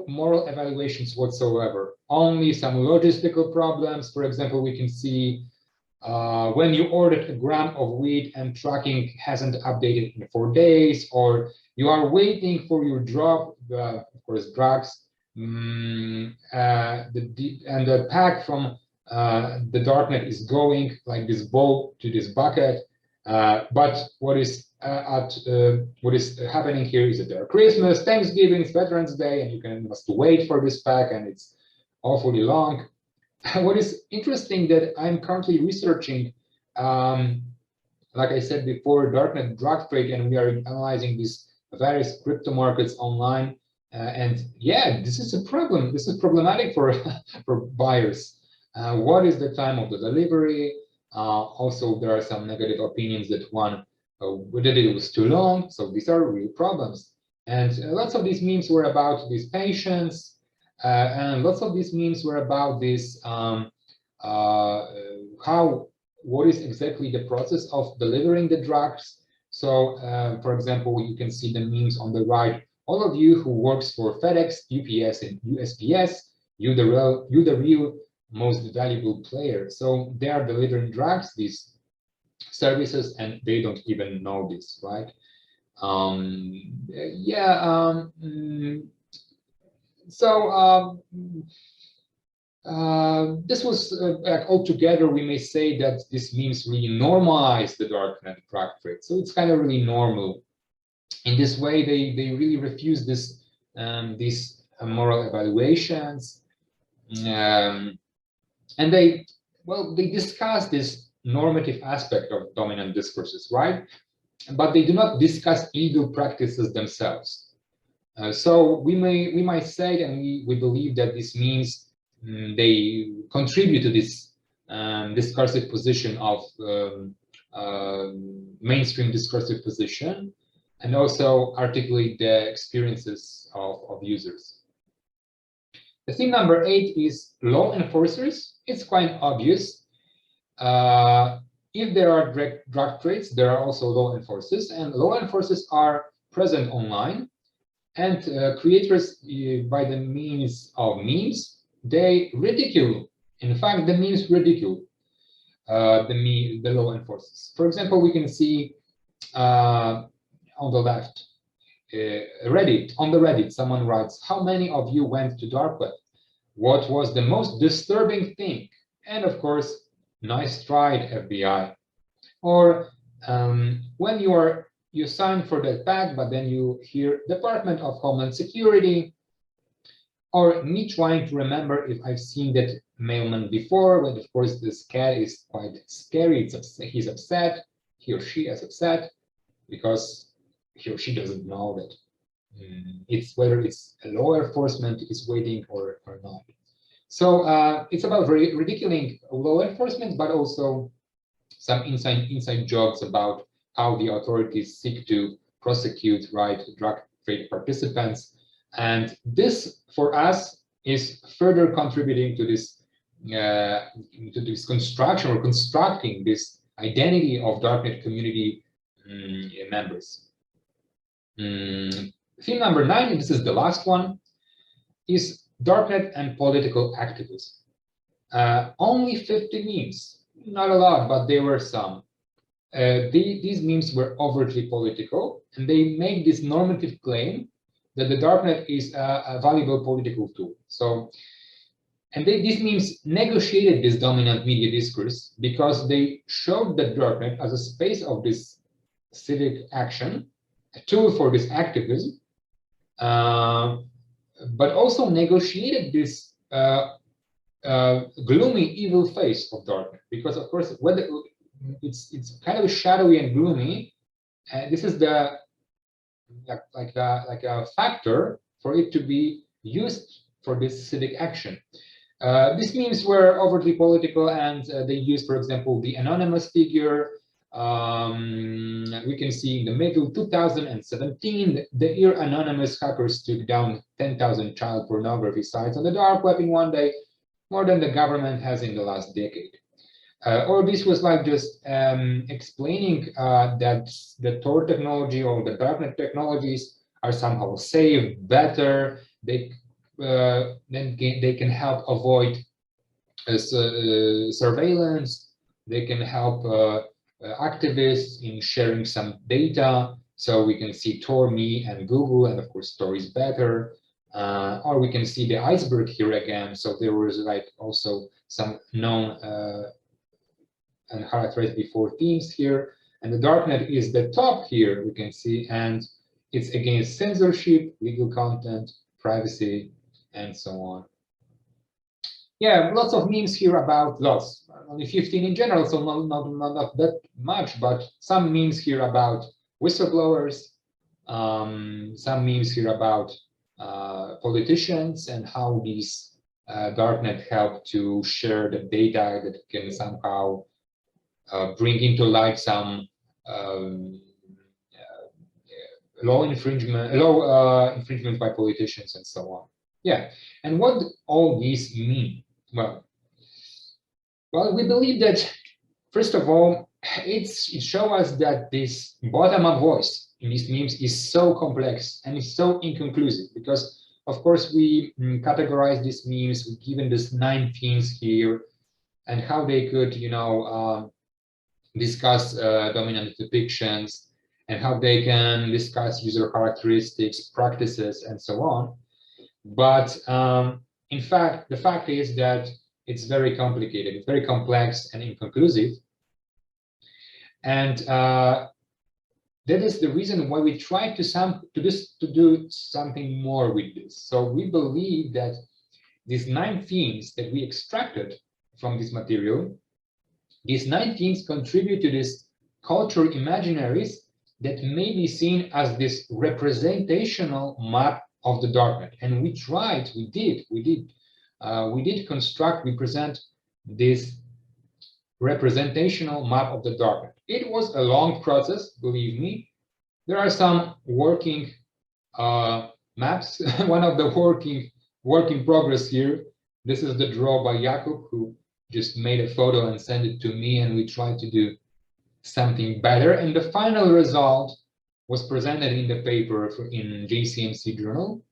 moral evaluations whatsoever, only some logistical problems. For example, we can see when you ordered a gram of weed and tracking hasn't updated in 4 days, or you are waiting for your drop, of course, drugs, and the pack from the darknet is going like this ball to this bucket. But what is happening here is that there are Christmas, Thanksgiving, Veterans Day, and you must wait for this pack, and it's awfully long. What is interesting that I'm currently researching, like I said before, darknet drug trade, and we are analyzing these various crypto markets online. And yeah, this is a problem. This is problematic for for buyers. What is the time of the delivery? Also, there are some negative opinions that that it was too long. So these are real problems. And lots of these memes were about these patients, and lots of these memes were about this what is exactly the process of delivering the drugs. So, for example, you can see the memes on the right. All of you who works for FedEx, UPS, and USPS, you the real most valuable player. So they are delivering drugs, these services, and they don't even know this, right? This was altogether, we may say that this memes really normalize the darknet drug trade. So it's kind of really normal. In this way, they really refuse these moral evaluations, and they discuss this normative aspect of dominant discourses, right? But they do not discuss illegal practices themselves. So we might say, and we believe that this means they contribute to this discursive position of mainstream discursive position, and also articulate the experiences of users. The theme number 8 is law enforcers. It's quite obvious. If there are drug trades, there are also law enforcers, and law enforcers are present online, and creators, by the means of memes, they ridicule. In fact, the memes ridicule the law enforcers. For example, we can see on the left, Reddit. On the Reddit, someone writes, "How many of you went to dark web? What was the most disturbing thing?" And of course, "Nice tried, FBI." Or when you sign for that pack, but then you hear Department of Homeland Security. Or me trying to remember if I've seen that mailman before, but of course this cat is quite scary. He's upset, he or she is upset, because he or she doesn't know that it's whether it's a law enforcement is waiting or not. So it's about ridiculing law enforcement, but also some inside jokes about how the authorities seek to prosecute drug trade participants. And this, for us, is further contributing to this construction or constructing this identity of darknet community members. Theme number 9, and this is the last one, is darknet and political activism. Only 50 memes. not a lot, but there were some. These memes were overtly political, and they make this normative claim that the darknet is a valuable political tool. So, and these memes negotiated this dominant media discourse because they showed the darknet as a space of this civic action, a tool for this activism, but also negotiated this gloomy, evil face of darknet, because of course, whether it's kind of shadowy and gloomy, this is the like a factor for it to be used for this civic action. These memes were overtly political, and they used, for example, the anonymous figure. We can see in the middle 2017, the year anonymous hackers took down 10,000 child pornography sites on the dark web in one day, more than the government has in the last decade. Or this was like just explaining that the Tor technology or the darknet technologies are somehow safe, better. Then they can help avoid surveillance. They can help activists in sharing some data. So we can see Tor, me, and Google, and of course Tor is better. Or we can see the iceberg here again. So there was like also some known and characterized before themes here. And the darknet is the top here, we can see, and it's against censorship, legal content, privacy, and so on. Yeah, lots of memes here about lots, only 15 in general, so not that much, but some memes here about whistleblowers, some memes here about politicians and how these darknet help to share the data that can somehow bring into light some law infringement by politicians and so on. Yeah, and what all these mean? Well, we believe that, first of all, it shows us that this bottom-up voice in these memes is so complex and is so inconclusive, because, of course, we categorize these memes, we've given this 9 themes here, and how they could, you know, discuss dominant depictions, and how they can discuss user characteristics, practices, and so on. But in fact, the fact is that it's very complicated, it's very complex and inconclusive. And that is the reason why we try to do something more with this. So we believe that these 9 themes that we extracted from this material, these 9 themes contribute to this cultural imaginaries that may be seen as this representational map of the darknet. And we present this representational map of the darknet. It was a long process, believe me. There are some working maps. One of the work in progress here. This is the draw by Jakub, who just made a photo and sent it to me, and we tried to do something better. And the final result was presented in the paper in JCMC journal.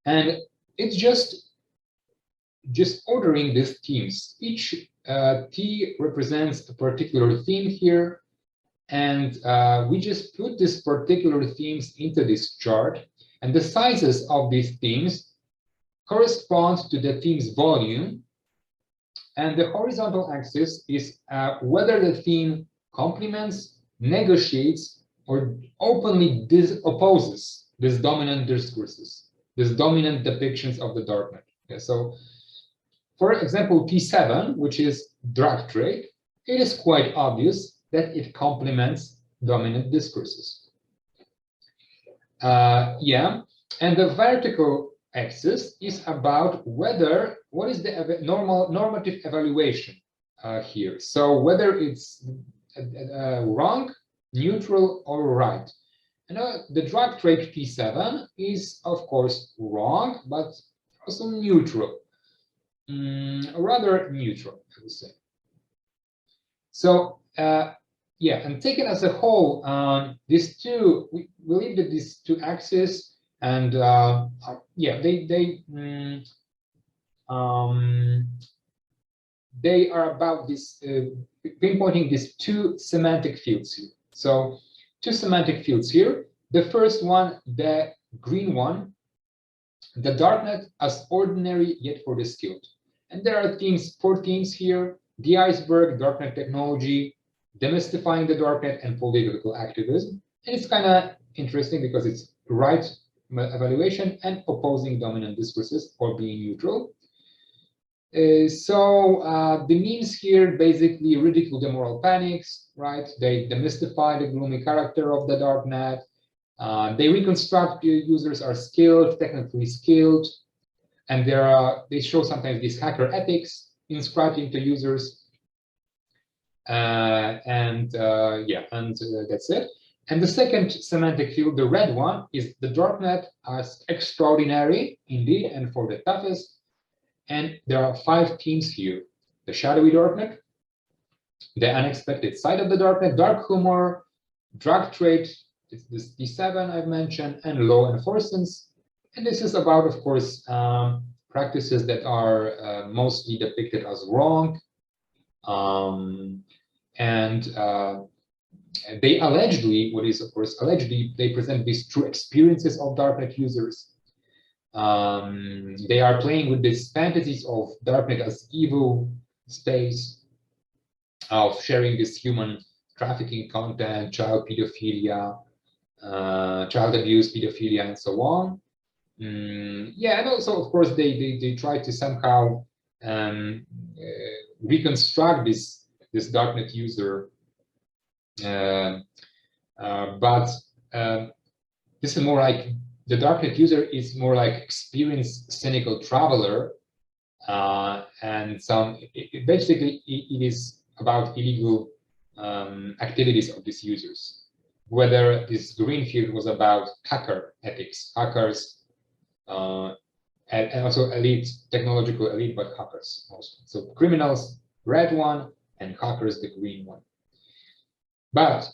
And it's just ordering these themes. Each T represents a particular theme here. And we just put these particular themes into this chart. And the sizes of these themes correspond to the theme's volume. And the horizontal axis is whether the theme complements, negotiates, or openly opposes these dominant discourses, these dominant depictions of the darknet. Okay, so, for example, T7, which is drug trade, it is quite obvious that it complements dominant discourses. Yeah, and the vertical axis is about what is the normative evaluation here. So whether it's wrong, neutral, or right. And the drug trade T7 is, of course, wrong, but also neutral. Rather neutral, I would say. So yeah, and taken as a whole, these two, we believe that these two axes, and yeah, they are about this, pinpointing these two semantic fields here. So two semantic fields here. The first one, the green one, the darknet as ordinary yet for the skilled. And there are themes, 4 themes here: the iceberg, darknet technology, demystifying the darknet, and political activism. And it's kind of interesting because it's right evaluation and opposing dominant discourses or being neutral. The memes here basically ridicule the moral panics, right? They demystify the gloomy character of the darknet. They reconstruct the users are skilled, technically skilled, and they show sometimes these hacker ethics inscribed into users. That's it. And the second semantic field, the red one, is the darknet as extraordinary, indeed, and for the toughest. And there are 5 themes here: the shadowy darknet, the unexpected side of the darknet, dark humor, drug trade, it's this D7 I've mentioned, and law enforcement. And this is about, of course, practices that are mostly depicted as wrong. They allegedly, what is of course allegedly, they present these true experiences of darknet users. They are playing with these fantasies of darknet as evil space, of sharing this human trafficking content, child pedophilia, child abuse, pedophilia, and so on. Yeah, and also, of course, they try to somehow reconstruct this darknet user, but this is more like the darknet user is more like experienced cynical traveler, and basically it is about illegal activities of these users. Whether this green field was about hacker ethics, hackers, and also elite, technological elite, but hackers also. So criminals, red one, and hackers, the green one. But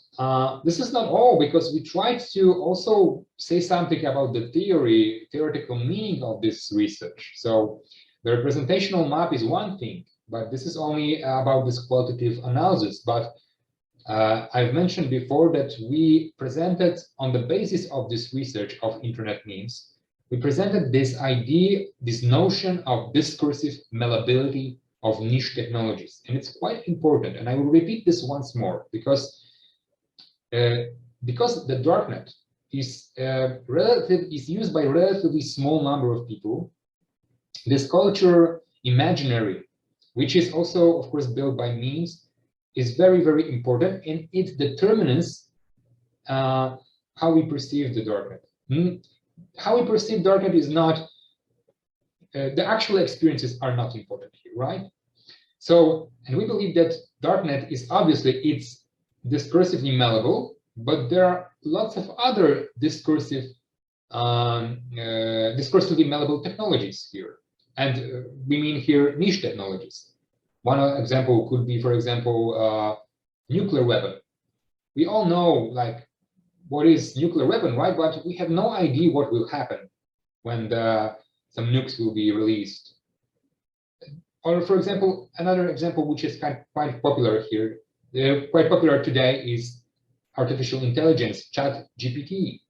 this is not all, because we tried to also say something about the theoretical meaning of this research. So the representational map is one thing, but this is only about this qualitative analysis. But I've mentioned before that we presented, on the basis of this research of internet memes, we presented this idea, this notion of discursive malleability of niche technologies. And it's quite important. And I will repeat this once more, because the darknet is used by a relatively small number of people. This culture imaginary, which is also, of course, built by memes, is very, very important, and it determines how we perceive the darknet. How we perceive darknet is not, the actual experiences are not important here, right? So, and we believe that darknet is obviously, it's discursively malleable, but there are lots of other discursively malleable technologies here. And we mean here niche technologies. One example could be, for example, nuclear weapon. We all know, like, what is nuclear weapon, right? But we have no idea what will happen when some nukes will be released. Or, for example, another example which is quite popular here, quite popular today, is artificial intelligence, ChatGPT.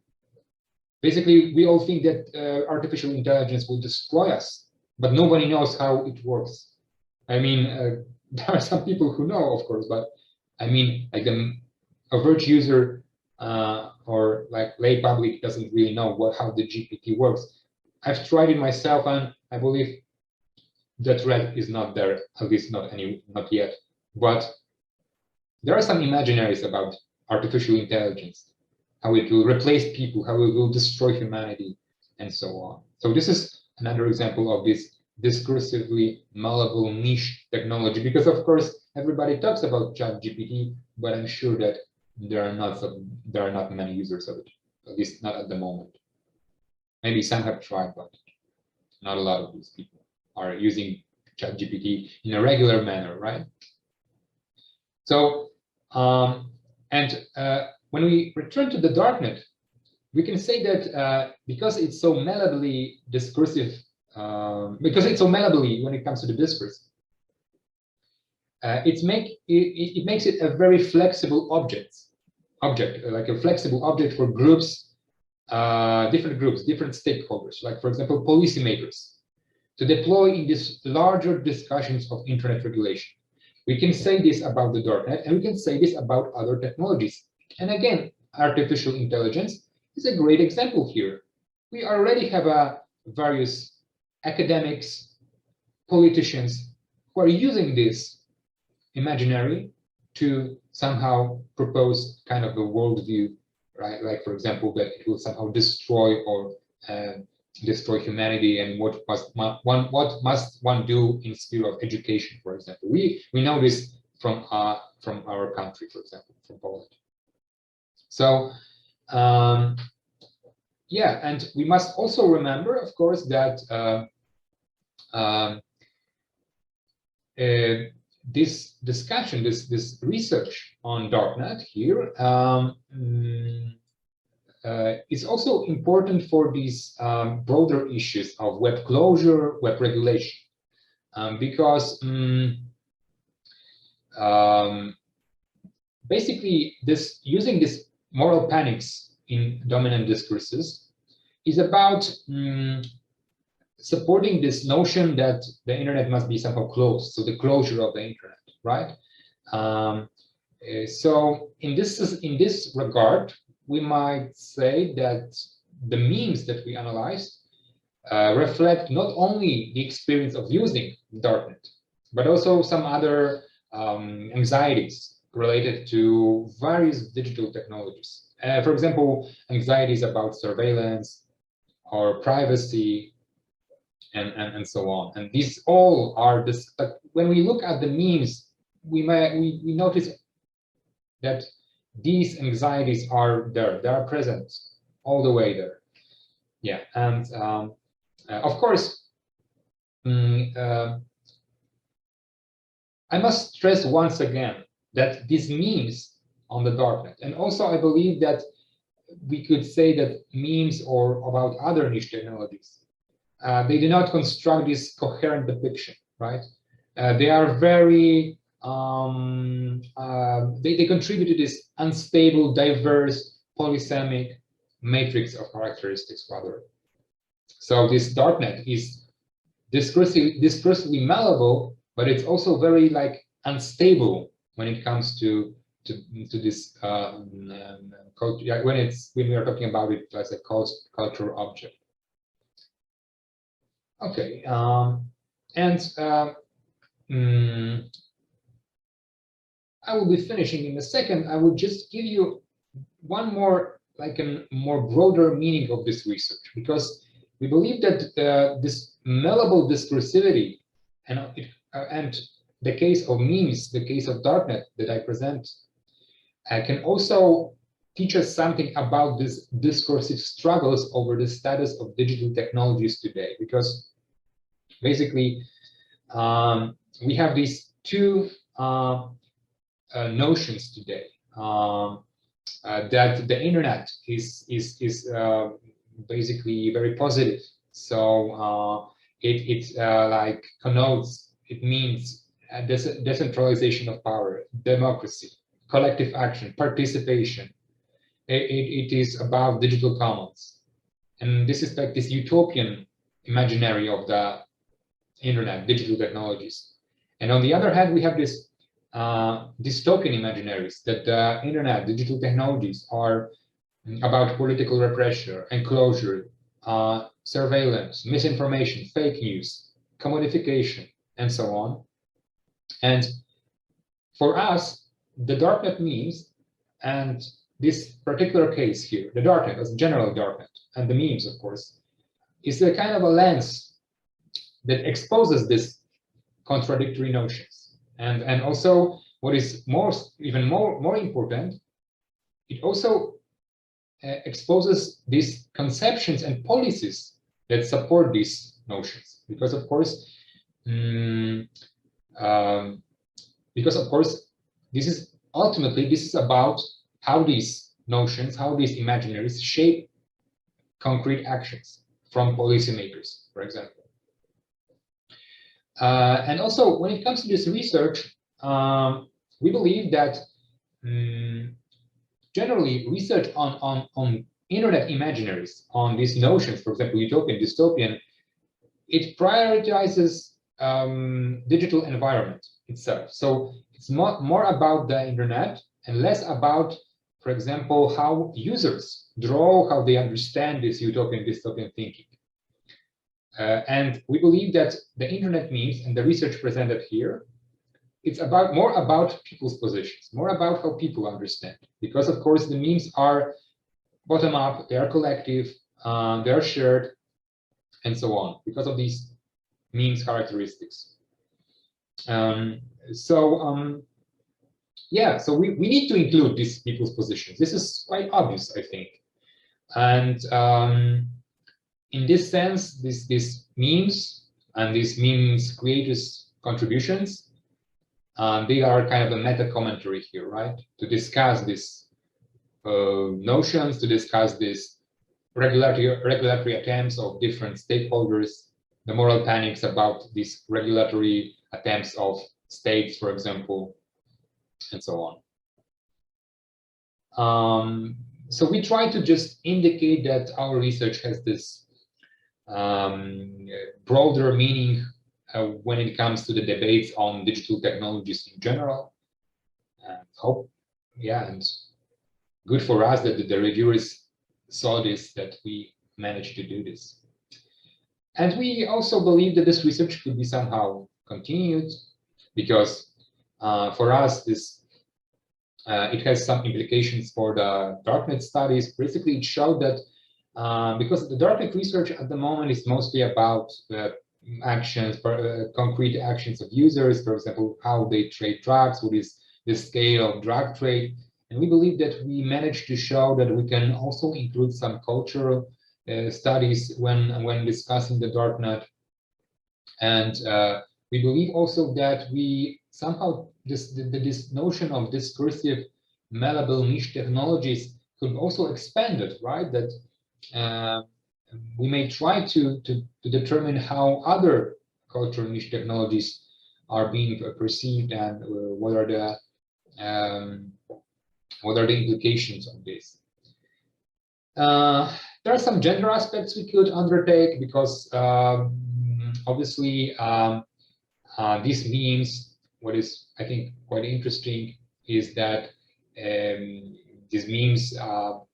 Basically, we all think that artificial intelligence will destroy us, but nobody knows how it works. I mean, there are some people who know, of course, but I mean, like the average user or like lay public doesn't really know how the GPT works. I've tried it myself, and I believe the threat is not there, at least not yet. But there are some imaginaries about artificial intelligence, how it will replace people, how it will destroy humanity, and so on. So this is another example of this discursively malleable niche technology, because of course everybody talks about ChatGPT, but I'm sure that there are not many users of it, at least not at the moment. Maybe some have tried, but not a lot of these people are using ChatGPT in a regular manner, right? So, when we return to the darknet, we can say that because it's so malleably discursive, because it's so malleably when it comes to the discourse, it makes it a very flexible object, like a flexible object for groups, different stakeholders, like for example, policymakers, to deploy in these larger discussions of internet regulation. We can say this about the Darknet, and we can say this about other technologies. And again, artificial intelligence is a great example here. We already have various academics, politicians who are using this imaginary to somehow propose kind of a worldview, right? Like, for example, that it will somehow destroy or destroy humanity, and what must one do in sphere of education, for example. We know this from our country, for example, from Poland. So yeah, and we must also remember, of course, that this discussion, this research on Darknet here is also important for these broader issues of web closure, web regulation, because basically using this moral panics in dominant discourses is about supporting this notion that the internet must be somehow closed, so the closure of the internet, right? So in this regard, we might say that the memes that we analyzed reflect not only the experience of using Darknet, but also some other anxieties related to various digital technologies. For example, anxieties about surveillance or privacy, and so on. And these all are this. But when we look at the memes, we notice that these anxieties are there. They are present all the way there. Yeah, and of course, I must stress once again that these memes on the Darknet, and also I believe that we could say that memes or about other niche technologies, they do not construct this coherent depiction, right? They are very, they contribute to this unstable, diverse, polysemic matrix of characteristics, rather. So this Darknet is discursively malleable, but it's also very like unstable when it comes to this when we are talking about it as a cultural object. Okay, I will be finishing in a second. I will just give you one more, like a more broader meaning of this research, because we believe that this malleable discursivity and the case of memes, the case of Darknet that I present, can also teach us something about these discursive struggles over the status of digital technologies today, because basically we have these two notions today, that the internet is basically very positive. So it like connotes, it means decentralization of power, democracy, collective action, participation. It is about digital commons, and this is like this utopian imaginary of the internet, digital technologies. And on the other hand, we have this dystopian imaginaries that the internet, digital technologies are about political repression, enclosure, surveillance, misinformation, fake news, commodification, and so on. And for us, the Darknet memes, and this particular case here, the Darknet as general Darknet, and the memes, of course, is a kind of a lens that exposes these contradictory notions. And also, what is even more important, it also exposes these conceptions and policies that support these notions. Because of course, this is about how these notions, how these imaginaries shape concrete actions from policymakers, for example. And also, when it comes to this research, we believe that generally research on internet imaginaries, on these notions, for example, utopian, dystopian, it prioritizes digital environment itself. So it's more about the internet and less about, for example, how users draw, how they understand this utopian, dystopian thinking. And we believe that the internet memes and the research presented here, it's more about people's positions, more about how people understand. Because of course the memes are bottom up, they are collective, they are shared, and so on, because of these memes characteristics. Yeah, so we need to include these people's positions. This is quite obvious, I think. And in this sense, these memes and these memes creators' contributions, they are kind of a meta commentary here, right? To discuss these notions, to discuss these regulatory attempts of different stakeholders, the moral panics about these regulatory attempts of states, for example, and so on. So we try to just indicate that our research has this broader meaning when it comes to the debates on digital technologies in general. And and good for us that the reviewers saw this, that we managed to do this. And we also believe that this research could be somehow continued, because for us, it has some implications for the Darknet studies. Basically, it showed that because the Darknet research at the moment is mostly about actions, concrete actions of users, for example, how they trade drugs, what is the scale of drug trade. And we believe that we managed to show that we can also include some cultural studies when discussing the Darknet. And we believe also that we somehow, this notion of discursive, malleable niche technologies could also expand it, right? That we may try to determine how other cultural niche technologies are being perceived, and what are the implications of this. There are some gender aspects we could undertake, because obviously these memes, what is I think quite interesting is that these memes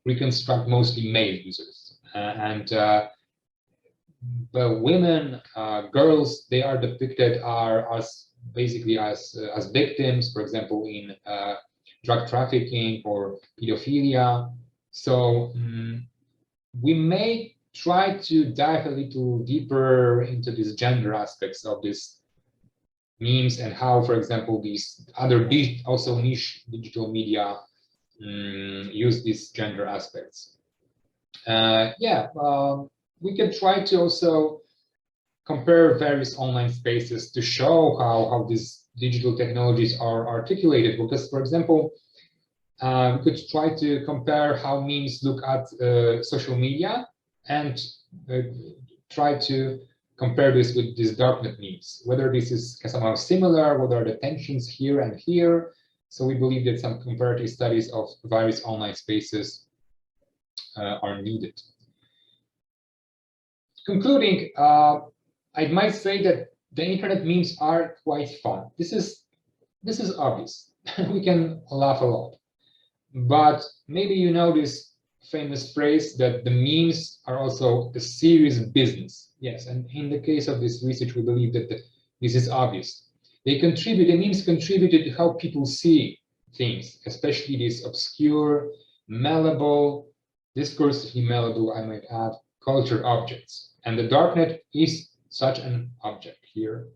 reconstruct mostly male users, but women, girls, they are depicted as basically as victims, for example, in drug trafficking or pedophilia. So we may try to dive a little deeper into these gender aspects of these memes, and how, for example, these other also niche digital media use these gender aspects. We can try to also compare various online spaces to show how these digital technologies are articulated. Because, for example, we could try to compare how memes look at social media, and try to compare this with these Darknet memes, whether this is somehow similar, what are the tensions here and here. So we believe that some comparative studies of various online spaces are needed. Concluding, I might say that the internet memes are quite fun. This is obvious. We can laugh a lot. But maybe you know this famous phrase that the memes are also a serious business. Yes, and in the case of this research, we believe that this is obvious. The memes contributed to how people see things, especially these obscure, malleable, discursively malleable, I might add, culture objects. And the Darknet is such an object here.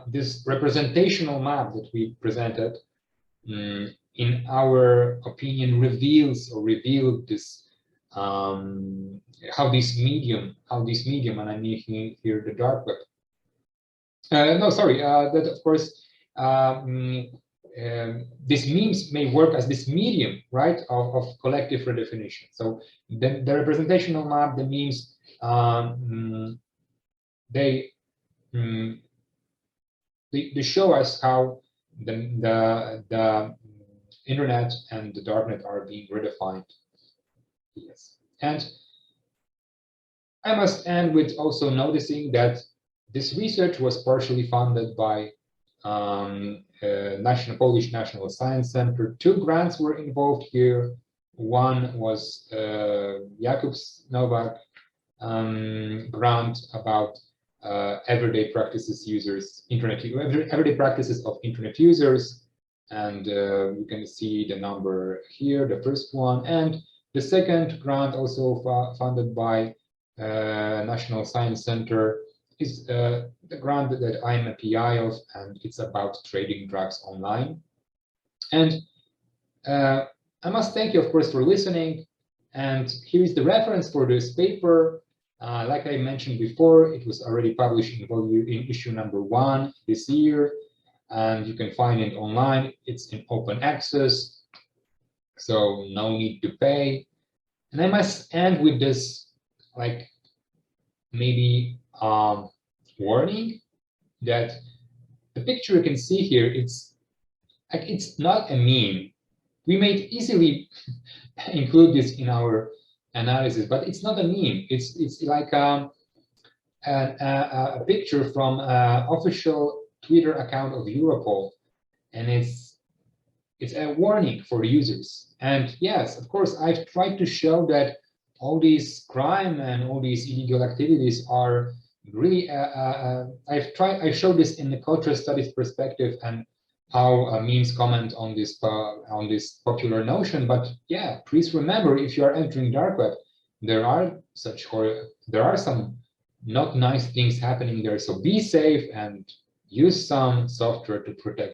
This representational map that we presented, in our opinion, revealed this how this medium, and I mean here the dark web. That of course these memes may work as this medium, right, of collective redefinition. So the representational map, the memes, they they show us how the internet and the darknet are being redefined. Yes, and I must end with also noticing that this research was partially funded by Polish National Science Center. 2 grants were involved here. One was Jakub's Nowak grant about everyday practices everyday practices of internet users, and you can see the number here, the first one, and the second grant, also funded by National Science Center, is the grant that I'm a PI of, and it's about trading drugs online. And I must thank you, of course, for listening. And here is the reference for this paper. Like I mentioned before, it was already published in issue number 1 this year, and you can find it online. It's in open access, so no need to pay. And I must end with this, like, maybe warning that the picture you can see here, it's not a meme. We may easily include this in our analysis, but it's not a meme. It's like a picture from an official Twitter account of Europol, and it's a warning for users. And yes, of course, I've tried to show that all these crime and all these illegal activities are really. I showed this in the cultural studies perspective and how memes comment on this popular notion. But yeah, please remember, if you are entering dark web, there are some not nice things happening there. So be safe and use some software to protect